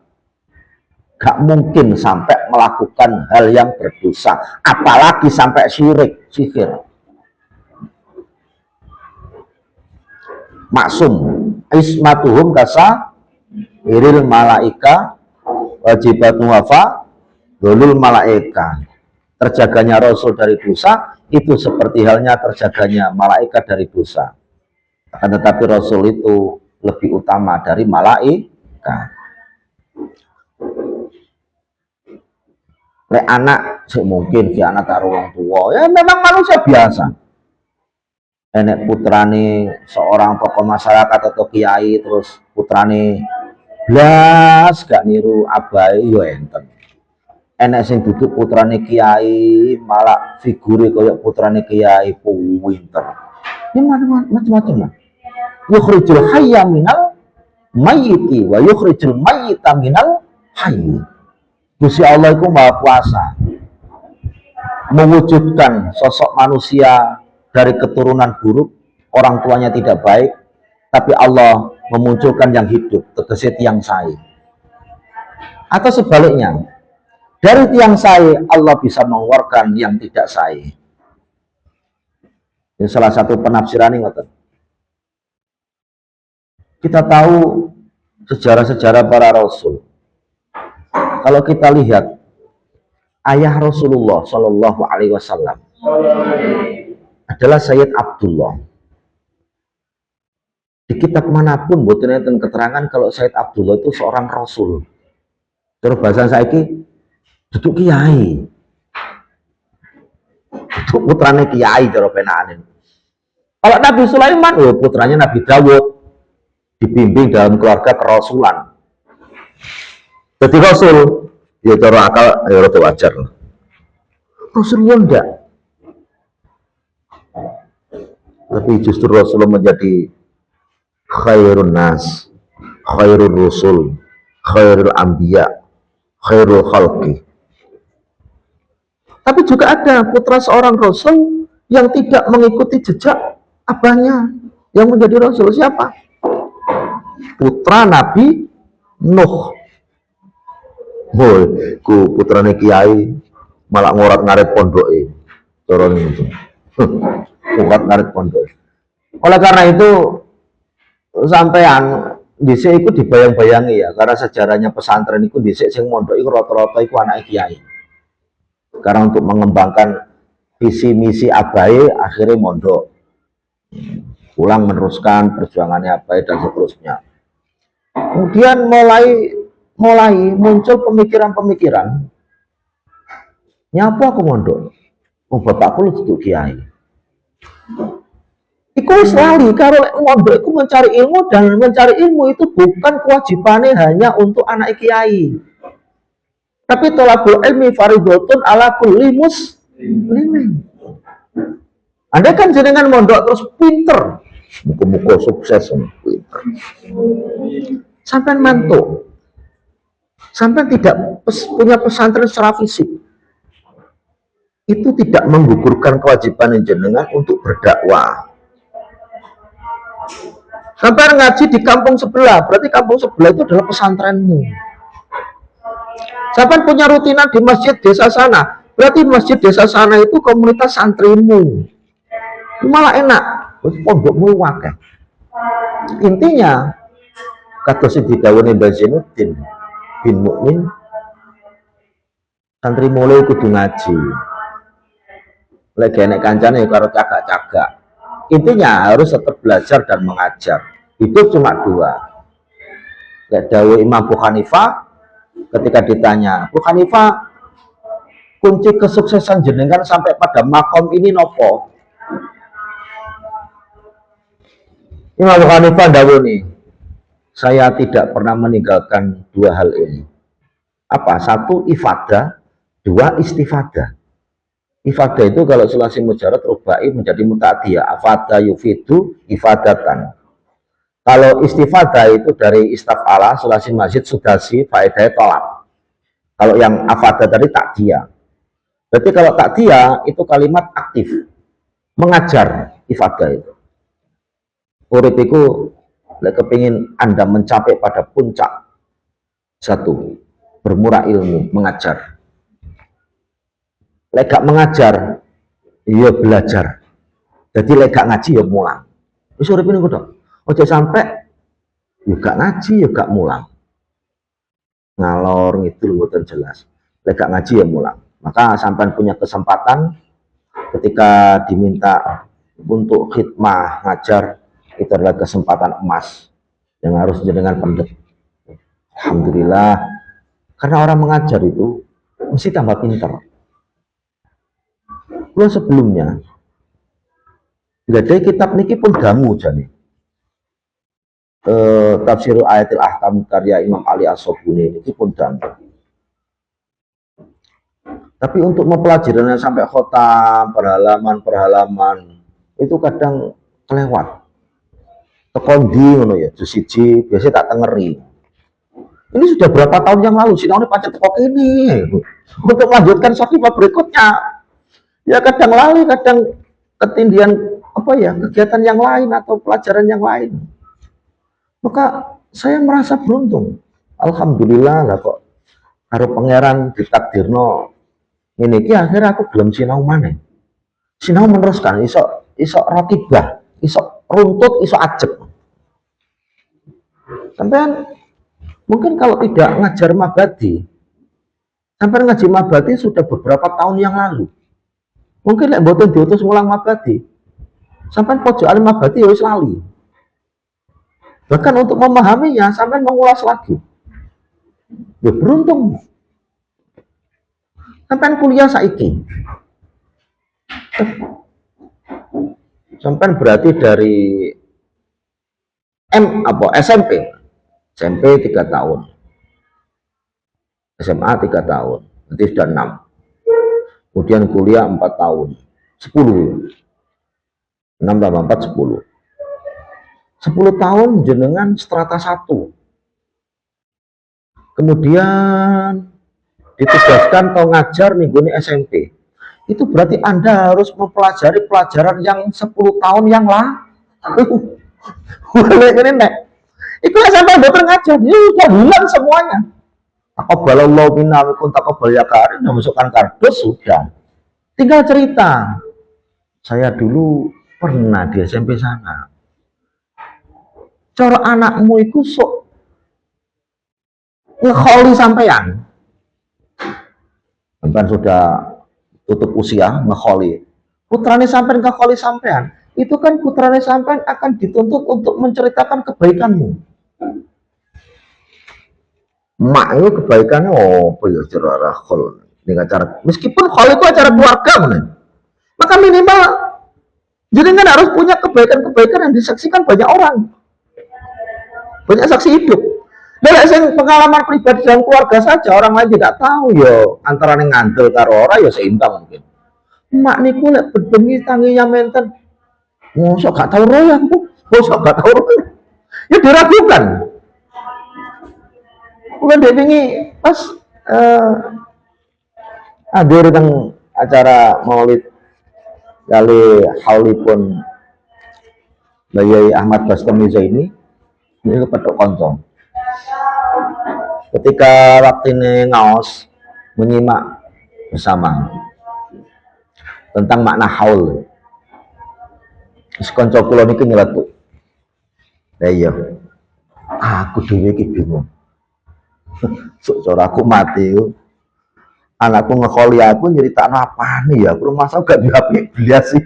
Gak mungkin sampai melakukan hal yang berdosa, apalagi sampai syirik, sihir. Maksum ismatuhum kasa iril malaika wajibatu wafa dolul malaika. Terjaganya Rasul dari dosa itu seperti halnya terjaganya malaikat dari dosa. Akan tetapi Rasul itu lebih utama dari malaikat. Lek anak mungkin ki anak karo wong tua, ya memang manusia biasa. Enek putrane seorang tokoh masyarakat atau kiai, terus putrane blas gak niru abai yo enten. Enek sing duduk putrane kiai malah figure koyo putrane kiai pinter. Ini macam-macam lah. Yukhrijul hayya minal mayyiti wa yukhrijul mayyita minal hayy. Gusti Allah itu Maha Kuasa, mewujudkan sosok manusia dari keturunan buruk, orang tuanya tidak baik, tapi Allah memunculkan yang hidup, tegese tiang sae. Atau sebaliknya, dari tiang sae Allah bisa mengeluarkan yang tidak sae. Ini salah satu penafsiran ini. Kita tahu sejarah-sejarah para Rasul. Kalau kita lihat ayah Rasulullah Shallallahu Alaihi Wasallam adalah Sayyid Abdullah. Di kitab manapun buatnya tentang keterangan kalau Sayyid Abdullah itu seorang Rasul. Terus bahasa saya ini duduk kiai, duduk putranya kiai cara penaan. Kalau Nabi Sulaiman, putranya Nabi Dawud, dibimbing dalam keluarga kerasulan. Jadi Rasul, ya cara akal, ya rada wajar. Rasulullah enggak. Tapi justru Rasulullah menjadi khairun nas, khairul rusul, khairul anbiya, khairul khalqi. Tapi juga ada putra seorang Rasul yang tidak mengikuti jejak abahnya yang menjadi Rasul. Siapa? Putra Nabi Nuh. Woi, ku putrane kiai malah ngorat-ngarit pondoke. Cara niku. Ngorat-ngarit pondoke. Oleh karena itu sampean dhisik iku dibayang-bayangi ya, karena sejarahnya pesantren iku dhisik sing mondok iku rata-rata iku anak kiai. Karena untuk mengembangkan visi misi abahe akhirnya mondok. Pulang meneruskan perjuangannya abahe dan seterusnya. Kemudian mulai muncul pemikiran-pemikiran, nyapa aku mondok, bapakku lu duduk kiai. Iku wis lali karo mondok iku mencari ilmu, dan mencari ilmu itu bukan kewajibannya hanya untuk anak kiai. Tapi tolabul ilmi faridotun ala kulli muslimin. Anda kan jenengan mondok terus pinter, muka-muka sukses, pinter. Sampai mantuk, sampai tidak punya pesantren secara fisik, itu tidak menggugurkan kewajiban jenengan untuk berdakwah. Sampai ngaji di kampung sebelah, berarti kampung sebelah itu adalah pesantrenmu. Sampai punya rutinan di masjid desa sana, berarti masjid desa sana itu komunitas santrimu. Malah enak, pondokmu wakil. Intinya, kata si didawani Mbah Zainuddin bin Mukmin, santri mulai kudu ngaji. Lagi enek kancane karo cagak-cagak. Intinya harus tetap belajar dan mengajar. Itu cuma dua. Lek dawuh Imam Abu Hanifah ketika ditanya, "Bu Hanifah, kunci kesuksesan jenengan sampai pada makom ini nopo?" Imam Abu Hanifah dawuh nih, "Saya tidak pernah meninggalkan dua hal ini." Apa? Satu, ifadah. Dua, istifadah. Ifadah itu kalau sulasi mujarad rubai menjadi muta'adiyah. Afada yufidu ifadatan. Kalau istifadah itu dari istaf'ala, sulasi masjid, sudasi, faedahnya tolak. Kalau yang afada tadi takdiyah. Berarti kalau takdiyah itu kalimat aktif, mengajar. Ifadah itu. Urip itu kepingin Anda mencapai pada puncak. Satu, bermurah ilmu, mengajar. Legak mengajar, iya belajar. Jadi legak ngaji ya mulang. Wis urip niku tok. Aja sampai ya gak ngaji ya gak mulang. Ngalor ngidul mboten jelas. Legak ngaji ya mulang. Maka sampean punya kesempatan ketika diminta untuk khidmah ngajar, itu adalah kesempatan emas yang harus jenengan pendek. Alhamdulillah. Karena orang mengajar itu mesti tambah pinter. Kalau sebelumnya nggak ada kitab niki pun dangu jane. Tafsir Ayatil Ahkam karya Imam Ali As-Sobuni ini pun dangu. Tapi untuk mempelajarinya sampai khotam, perhalaman itu kadang kelewat. Tekondi ngono ya, juz siji biasanya tak tengeri. Ini sudah berapa tahun yang lalu sih, ini pancet teko ini untuk melanjutkan sahifah berikutnya. Ya kadang lali, kadang ketindihan kegiatan yang lain atau pelajaran yang lain. Maka saya merasa beruntung. Alhamdulillah lah kok karo pangeran ditakdirno ini ki akhirnya aku belum sinau maneh. Sinau meneruskan iso rotibah, iso runtut, iso ajeb. Sampean mungkin kalau tidak ngajar mabadi, sampean ngaji mabadi sudah beberapa tahun yang lalu. Mungkin lek mboten diutus mulang mabadi, sampai pojokan mabadi ya wis lali. Bahkan untuk memahaminya sampai mengulas lagi. Ya beruntung. Sampai kuliah saiki. Sampai berarti dari SMP. SMP 3 tahun. SMA 3 tahun. Berarti sudah 6. Kemudian kuliah 4 tahun, 10. 6 tambah 4, 10. 10 tahun jenengan strata 1. Kemudian ditugaskan atau ngajar nih gue SMP. Itu berarti Anda harus mempelajari pelajaran yang 10 tahun yang lalu. Boleh ini nek. Itu sampai dokter ngajar, ya udah hilang semuanya. Taqabbalallahu minna wa taqabbal ya karim, masukkan kardus sudah. Tinggal cerita. Saya dulu pernah di SMP sana. Cara anakmu itu sok ngekholi sampean. Sampean sudah tutup usia ngekholi. Putrane sampean ngekholi sampean. Itu kan putrane sampean akan dituntut untuk menceritakan kebaikanmu. Mak itu kebaikannya apa ya cara khol dengan cara meskipun khol itu acara keluarga mana, maka minimal Jadi kan harus punya kebaikan-kebaikan yang disaksikan banyak orang, banyak saksi hidup. Dan pengalaman pribadi dalam keluarga saja orang lain tidak tahu yo, antara yang ngandel karo ora ya seimbang mungkin. Mak niku lek bengi tanginya menten, mosok gak tahu roh aku, mosok gak tahu roh. Ya diragukan. Bukan dia wingi pas hadir teng acara Maulid kali haulipun Bayai Ahmad Bastami Zaini ini kepethuk kanca. Ketika waktu ini ngaos menyimak bersama tentang makna haul. Wis kanca kula niki nyeletuk. Lah iya. Aku dhewe iki bingung. Sok cara aku mati yo. Anakku ngekoli aku nyeritakno apane ya? Aku rumah gak diapi belas sih.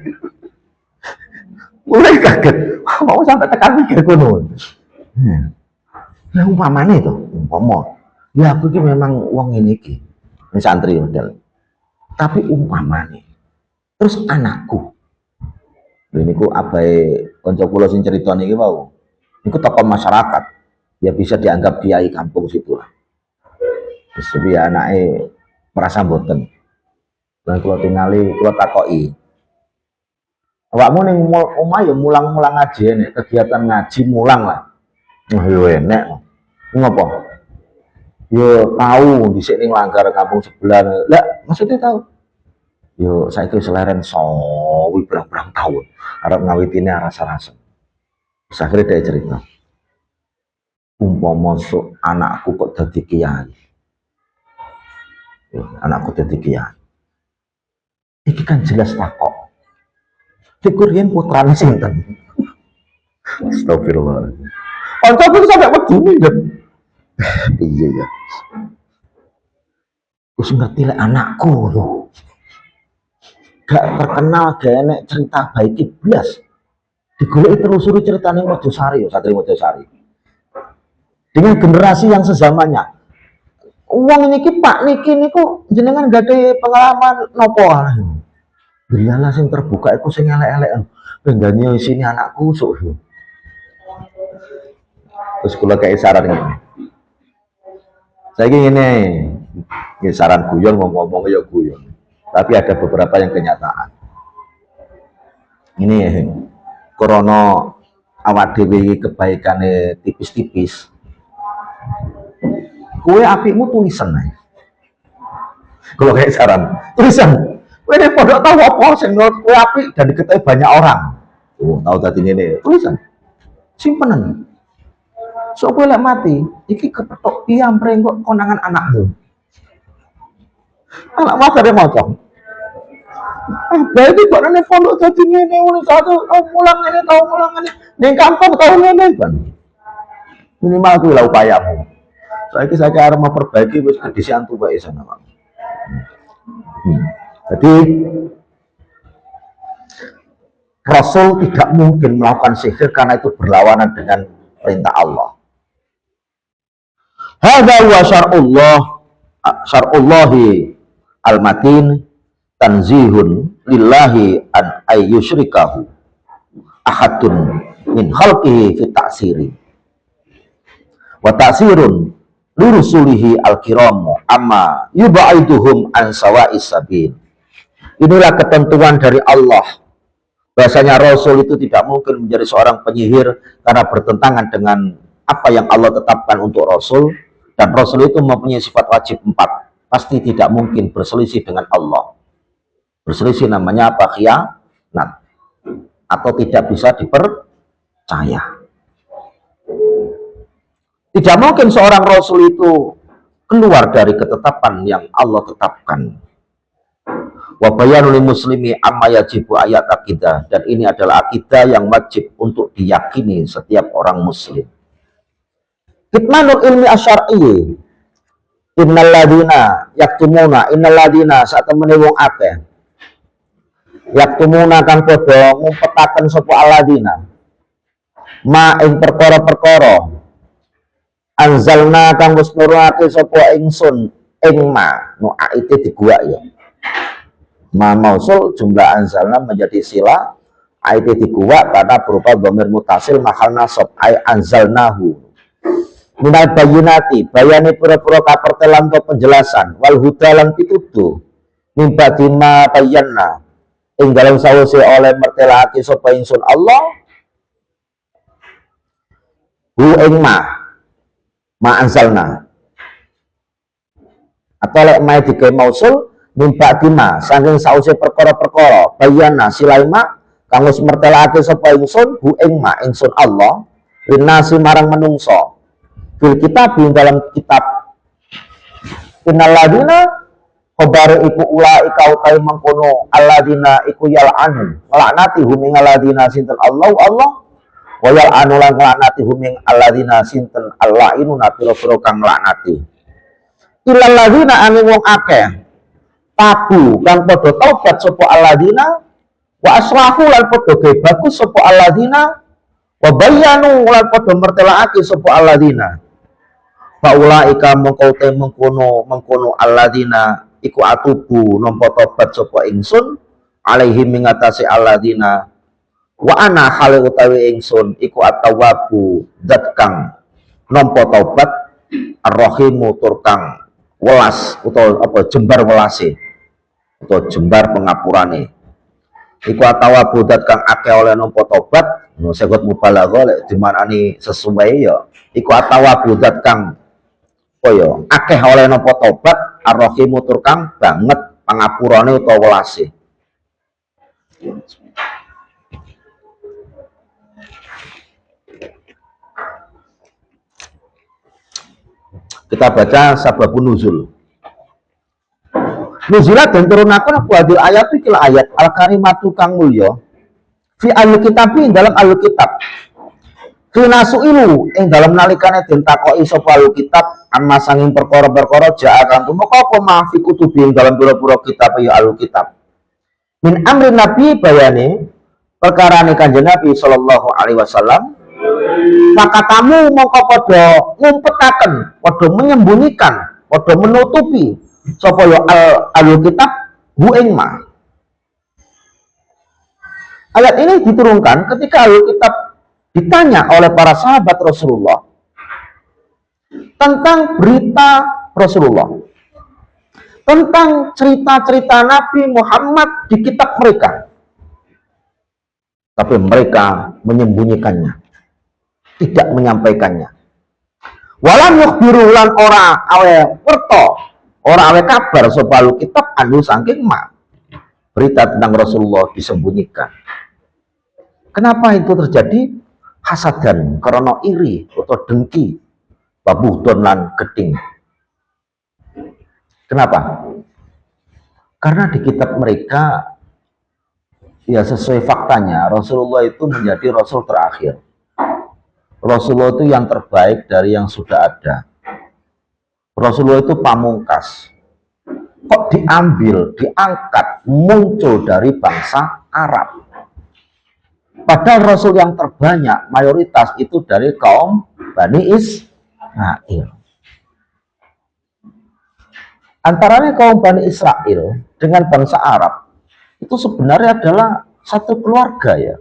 Mulai kaget. Mau sampai tekan mikir kono. Lah umpamane to, umpama. Ya aku iki memang wong ngene iki. Ini santri model. Tapi umpamane. Terus anakku. Lha niku abahe kanca kula sing crita niki wau. Niku tokoh masyarakat. Ya bisa dianggap kiai kampung situ lah. Terus dia anake merasa mboten. Dan kula tingali, kula takoki. Awakmu ning omah ya mulang-mulang ngaji nek kegiatan ngaji mulang lah. Wah yo enek. Ngopo? Yo tahu dhisik ning langgar kampung sebelah. Lah, maksudnya tahu. Yo saiki wis leren sawi berang-berang tahun arep ngawitine rasa-rasa. Terus akhirnya dia cerita. Umpama sok anakku kok dadi kiai. Yo, anakku dadi kiai. Iki kan jelas takok. Dikurien putrane sinten? Astagfirullah. Kancaku sampai wedi ndek. Iya ya. Wis ngerti lek anakku lho. Gak terkenal gak enek cerita baik blas. Digoleki terus ceritane Mojosari ya, Satri Mojosari. Dengan generasi yang sezamannya. Uang niki Pak niki niku jenengan gak ada pengalaman nopo ah. Belialah sing terbuka iku sing elek-elekan. Penggane isine anakku sok. Terus kula kayak saran ngene. Saiki ngene, nggih saran guyon ngomong-ngomong ya guyon. Tapi ada beberapa yang kenyataan. Ini krana awak dhewe kebaikane tipis-tipis. Kowe apikmu tulisan ae. Kalau kayak saran, tulisan. Kowe nek pondok tahu apa sing kowe apik dan diketahui banyak orang. Oh, tahu tadi ngene, tulisan. Simpenan. So kowe lek mati, iki kepethuk piampreng kok konangan anakmu. Anak mas ada macam. Berarti kok nene pondok tadi ngene ulah satu mulang ngene. Ning kampung tahu ngene kan. Minimal kuwi lah upayamu. Saiki saya arep memperbaiki wis kedisian tuwek sana, Pak. Jadi Rasul tidak mungkin melakukan sihir karena itu berlawanan dengan perintah Allah. Hadza wa syar'ullahi al-matin tanzihun lillahi an ayyusyrikahu ahadun min khalqihi fi ta'siri wa ta'sirun lirusulihi al-kiramu amma yubaiduhum an sawa'is sabil. Inilah ketentuan dari Allah bahasanya Rasul itu tidak mungkin menjadi seorang penyihir karena bertentangan dengan apa yang Allah tetapkan untuk Rasul, dan Rasul itu mempunyai sifat wajib 4, pasti tidak mungkin berselisih dengan Allah. Berselisih namanya apa? Khianat, atau tidak bisa dipercaya. Tidak mungkin seorang Rasul itu keluar dari ketetapan yang Allah tetapkan. Wa bayanul muslimi amma yajibu ayat akidah, dan ini adalah akidah yang wajib untuk diyakini setiap orang muslim. Kitmanul ilmi asyar'i innal ladina yaktumuna saat temene wong akeh yaktumuna kang padha ngumpetaken sapa aladina ma ing perkara-perkara anzalna kang wis nurunake sapa ingsun ing ma no aite diguak ya ma mausul jumlah anzalna menjadi sila Ayat dikuat karena berupa dhamir mutasil mahal nasab ay anzalnahu minal bayinati bayani pura-pura kapertelan atau penjelasan wal hudalan pitutu mimba dima bayanna ing dalam sawise oleh mertelaki sapa ingsun Allah hu ing ma anzalna atau lek mai dike mausul mimba dima saking sause perkara-perkara bayana silaima kang wis mertelake sapa ingsun hu ing ma ingsun Allah linasi marang menungso fil kitab dalam kitab innal ladina khabare iku ulaika utai mengkono alladina iku yal'anu nglaknati hum ing alladina sinten Allah wa yal'anu lan nglaknati hum ing alladina sinten allainuna pira-pira kang nglaknati ilal ladina angin wong akeh tabu kang padha taubat sapa alladina wa asrahu lan padha bagus sapa alladina wa bayyanu lan padha mertelakake sapa alladina faulaika mengkono alladina iku atubu nampa tobat sapa ingsun alaihi mengatasi alladina wa ana hale utawi ingsun iku at-tawwabu zat kang nampa tobat ar-rahimu tur kang welas utawa apa jembar welase utawa jembar pengapurane iku at-tawwabu zat kang akeh oleh nampa tobat no segot mubalaghah lek dimanani sesuai ya iku at-tawwabu zat kang kaya akeh oleh napa tobat ar-rahimu tur kang banget pangapurane utawa welase. Kita baca sababun nuzul. Nuzilat dan turunaken apa hadil ayat iki ayat al-karimatu kang mulya fi al-kitabi dalam al-kitab. Finasu ilu ing dalam nalikane den takoki sapa alkitab amma sanging perkara-perkara ja'akan tumeka apa ma fi kutubi ing dalam pira-pira kitab ya alkitab min amri nabi bayane perkarane kanjeng Nabi sallallahu alaihi wasallam maka tamu mongko padha ngumpetaken padha menyembunyikan padha menutupi sapa ya alkitab hu ing ma. Ayat ini diturunkan ketika alkitab ditanya oleh para sahabat Rasulullah tentang berita Rasulullah, tentang cerita-cerita Nabi Muhammad di kitab mereka, tapi mereka menyembunyikannya, tidak menyampaikannya. Walam yukhbiru lan ora awe werta, ora awe kabar sapa kitab anu saking ma berita tentang Rasulullah disembunyikan. Kenapa itu terjadi? Hasadan karena iri atau dengki babuhdon lan geding. Kenapa? Karena di kitab mereka ya sesuai faktanya Rasulullah itu menjadi Rasul terakhir. Rasulullah itu yang terbaik dari yang sudah ada. Rasulullah itu pamungkas. Kok diambil, diangkat, muncul dari bangsa Arab. Padahal Rasul yang terbanyak, mayoritas itu dari kaum Bani Israel. Antaranya kaum Bani Israel dengan bangsa Arab, itu sebenarnya adalah satu keluarga ya.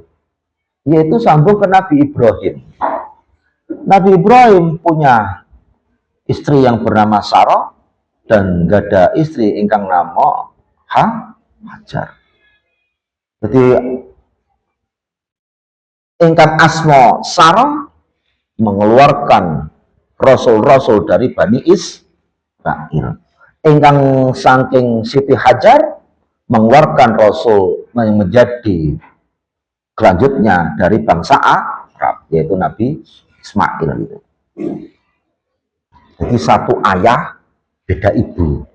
Yaitu sambung ke Nabi Ibrahim. Nabi Ibrahim punya istri yang bernama Sarah, dan gak ada istri ingkang nama Hajar. Jadi ingkang asma Sarah mengeluarkan rasul-rasul dari Bani Israel. Ingkang saking Siti Hajar mengeluarkan rasul yang menjadi selanjutnya dari bangsa Arab, yaitu Nabi Ismail. Jadi satu ayah beda ibu.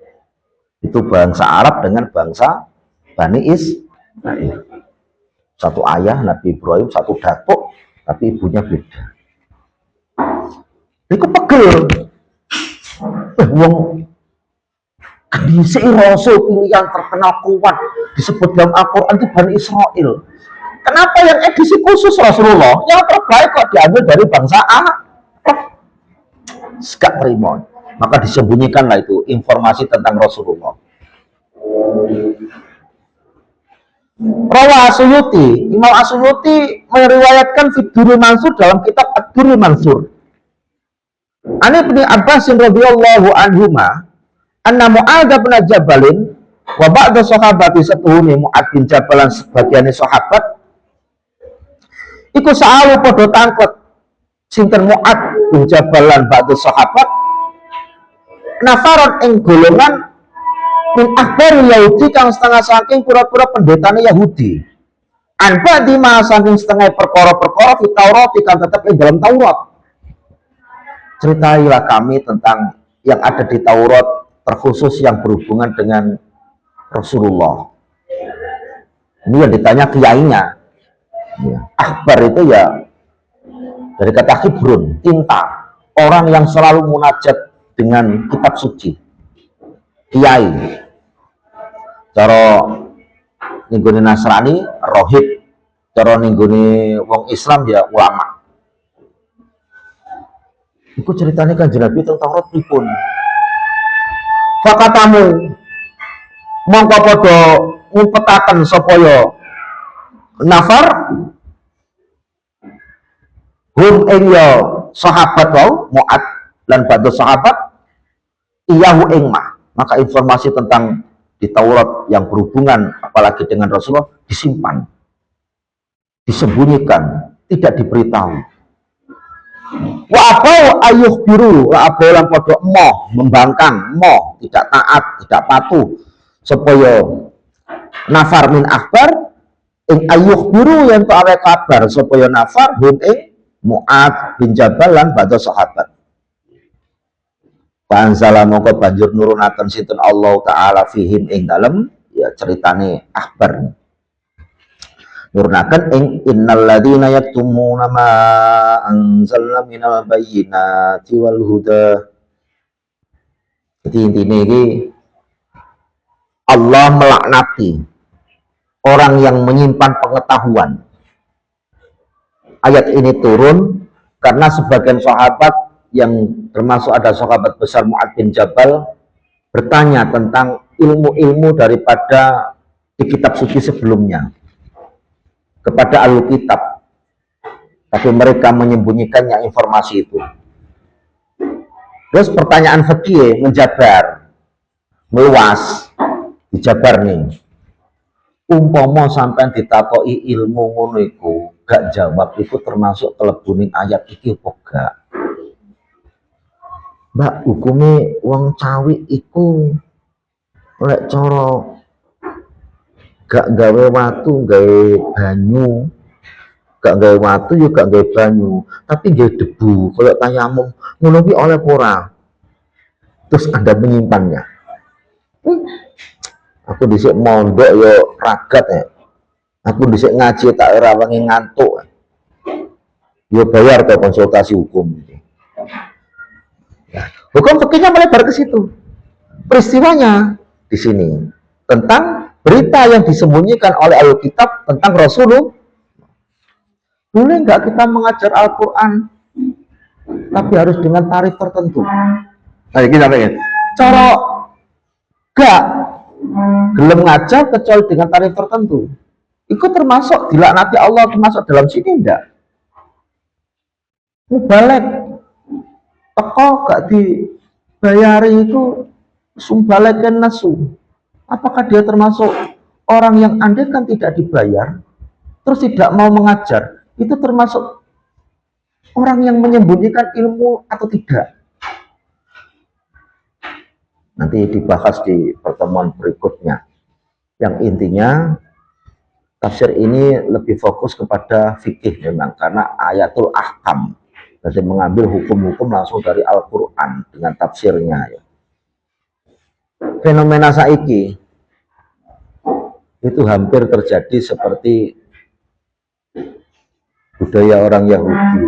Itu bangsa Arab dengan bangsa Bani Israel. Satu ayah Nabi Ibrahim, satu datuk, tapi ibunya beda. Itu pegel. Wong disi rasul pilihan terkenal kuat disebut dalam Al-Quran itu Bani Israel. Kenapa yang edisi khusus Rasulullah yang terbaik kok diambil dari bangsa Arab? Gak terima. Maka disembunyikanlah itu informasi tentang Rasulullah. Rawa Asyuti, Imam Asyuti meriwayatkan Fidurul Mansur dalam kitab Ad-Durrul Mansur. Ani bin Abbas radhiyallahu anhuma anna Mu'adz bin Jabalin wa ba'da sahabati satuhune Mu'adz bin Jabalan sebagiane sahabat iku sa'alu padha tangklet sinten Mu'adz bin Jabalan ba'da sahabat nafaron ing golongan min akhbar Yahudi kang setengah saking pura-pura pendetane Yahudi anba di saking setengah perkara-perkara fi Taurat kang tetep ing dalam Taurat. Ceritailah kami tentang yang ada di Taurat terkhusus yang berhubungan dengan Rasulullah. Ini yang ditanya kiainya. Ya. Akhbar itu ya dari kata khibrun, tinta. Orang yang selalu munajat dengan kitab suci. Kiai. Cara ninggone Nasrani, rohib. Cara ninggone wong Islam ya ulama. Iku ceritanya kan Nabi tentang Taurat pripun. Fakatamu mongko padha ngumpetaken sapa ya nafar hum ing ya sahabat wau Mu'adz lan ba'da sahabat iyahu ing maka informasi tentang di Taurat yang berhubungan apalagi dengan Rasulullah disimpan, disembunyikan, tidak diberitahu. Wa abau ayuh biru, wa abau lan padha emoh, membangkang, emoh, tidak taat, tidak patuh. Supaya nafar min akhbar ing ayuh biru yang awe kabar supaya nafar hum ing Mu'adz bin Jabal lan ba'da sahabat. Panzala mongko banjur nurunaken sinten Allah taala fihim ing dalem ya ceritane akhbar. Nurunaken ing innal ladzina yaktumuna ma anzalna minal bayyinati wal huda. Jadi intine iki Allah melaknati orang yang menyimpan pengetahuan. Ayat ini turun karena sebagian sahabat yang termasuk ada sahabat besar Mu'adz bin Jabal bertanya tentang ilmu-ilmu daripada di kitab suci sebelumnya kepada ahli kitab, tapi mereka menyembunyikannya informasi itu. Terus pertanyaan fikih menjabar, meluas, dijabar nih. Umpama sampean ditakoi ilmu ngono iku, gak jawab iku termasuk kelebuning ayat iki apa gak? Mbak, hukume wong cawi iku lek cara gak gawe watu, gawe banyu, gak gawe watu juga gak gawe banyu, tapi gawe debu, kalau tayamum ngono ki oleh ora. Terus Anda menyimpannya. Aku dhisik mondok yo ragat ya. Aku dhisik ngaji tak ora wengi ngantuk. Yo bayar ke konsultasi hukum. Nah, hukum fikihnya melebar ke situ. Peristiwanya di sini tentang berita yang disembunyikan oleh ahli kitab tentang Rasulullah. Boleh nggak kita mengajar Al-Quran, tapi harus dengan tarif tertentu. Nah, ini namanya. Cara gak gelem ngajar kecuali dengan tarif tertentu. Itu termasuk dilaknati Allah, termasuk dalam sini enggak? Mubalek teko gak dibayari itu sumbalekan nasu. Apakah dia termasuk orang yang andai kan tidak dibayar terus tidak mau mengajar, itu termasuk orang yang menyembunyikan ilmu atau tidak? Nanti dibahas di pertemuan berikutnya. Yang intinya tafsir ini lebih fokus kepada fikih memang, karena ayatul ahkam, jadi mengambil hukum-hukum langsung dari Al-Quran dengan tafsirnya ya. Fenomena saiki itu hampir terjadi seperti budaya orang Yahudi.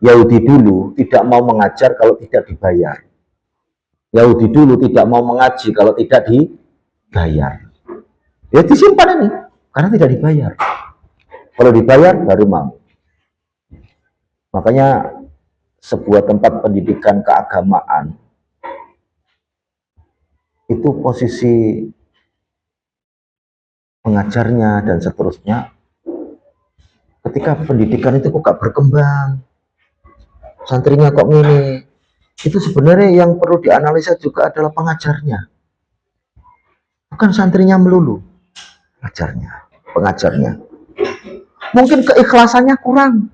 Yahudi dulu tidak mau mengajar kalau tidak dibayar. Yahudi dulu tidak mau mengaji kalau tidak dibayar. Ya disimpan ini karena tidak dibayar. Kalau dibayar baru mau. Makanya sebuah tempat pendidikan keagamaan itu posisi pengajarnya dan seterusnya. Ketika pendidikan itu kok gak berkembang, santrinya kok gini, itu sebenarnya yang perlu dianalisa juga adalah pengajarnya, bukan santrinya melulu, pengajarnya. Mungkin keikhlasannya kurang,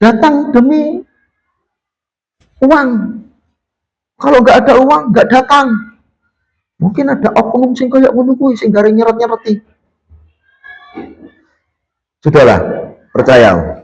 datang demi uang. Kalau nggak ada uang, nggak datang. Mungkin ada oknum sing kayak ngono kuwi sing garing nyeret-nyereti. Sudahlah, percaya.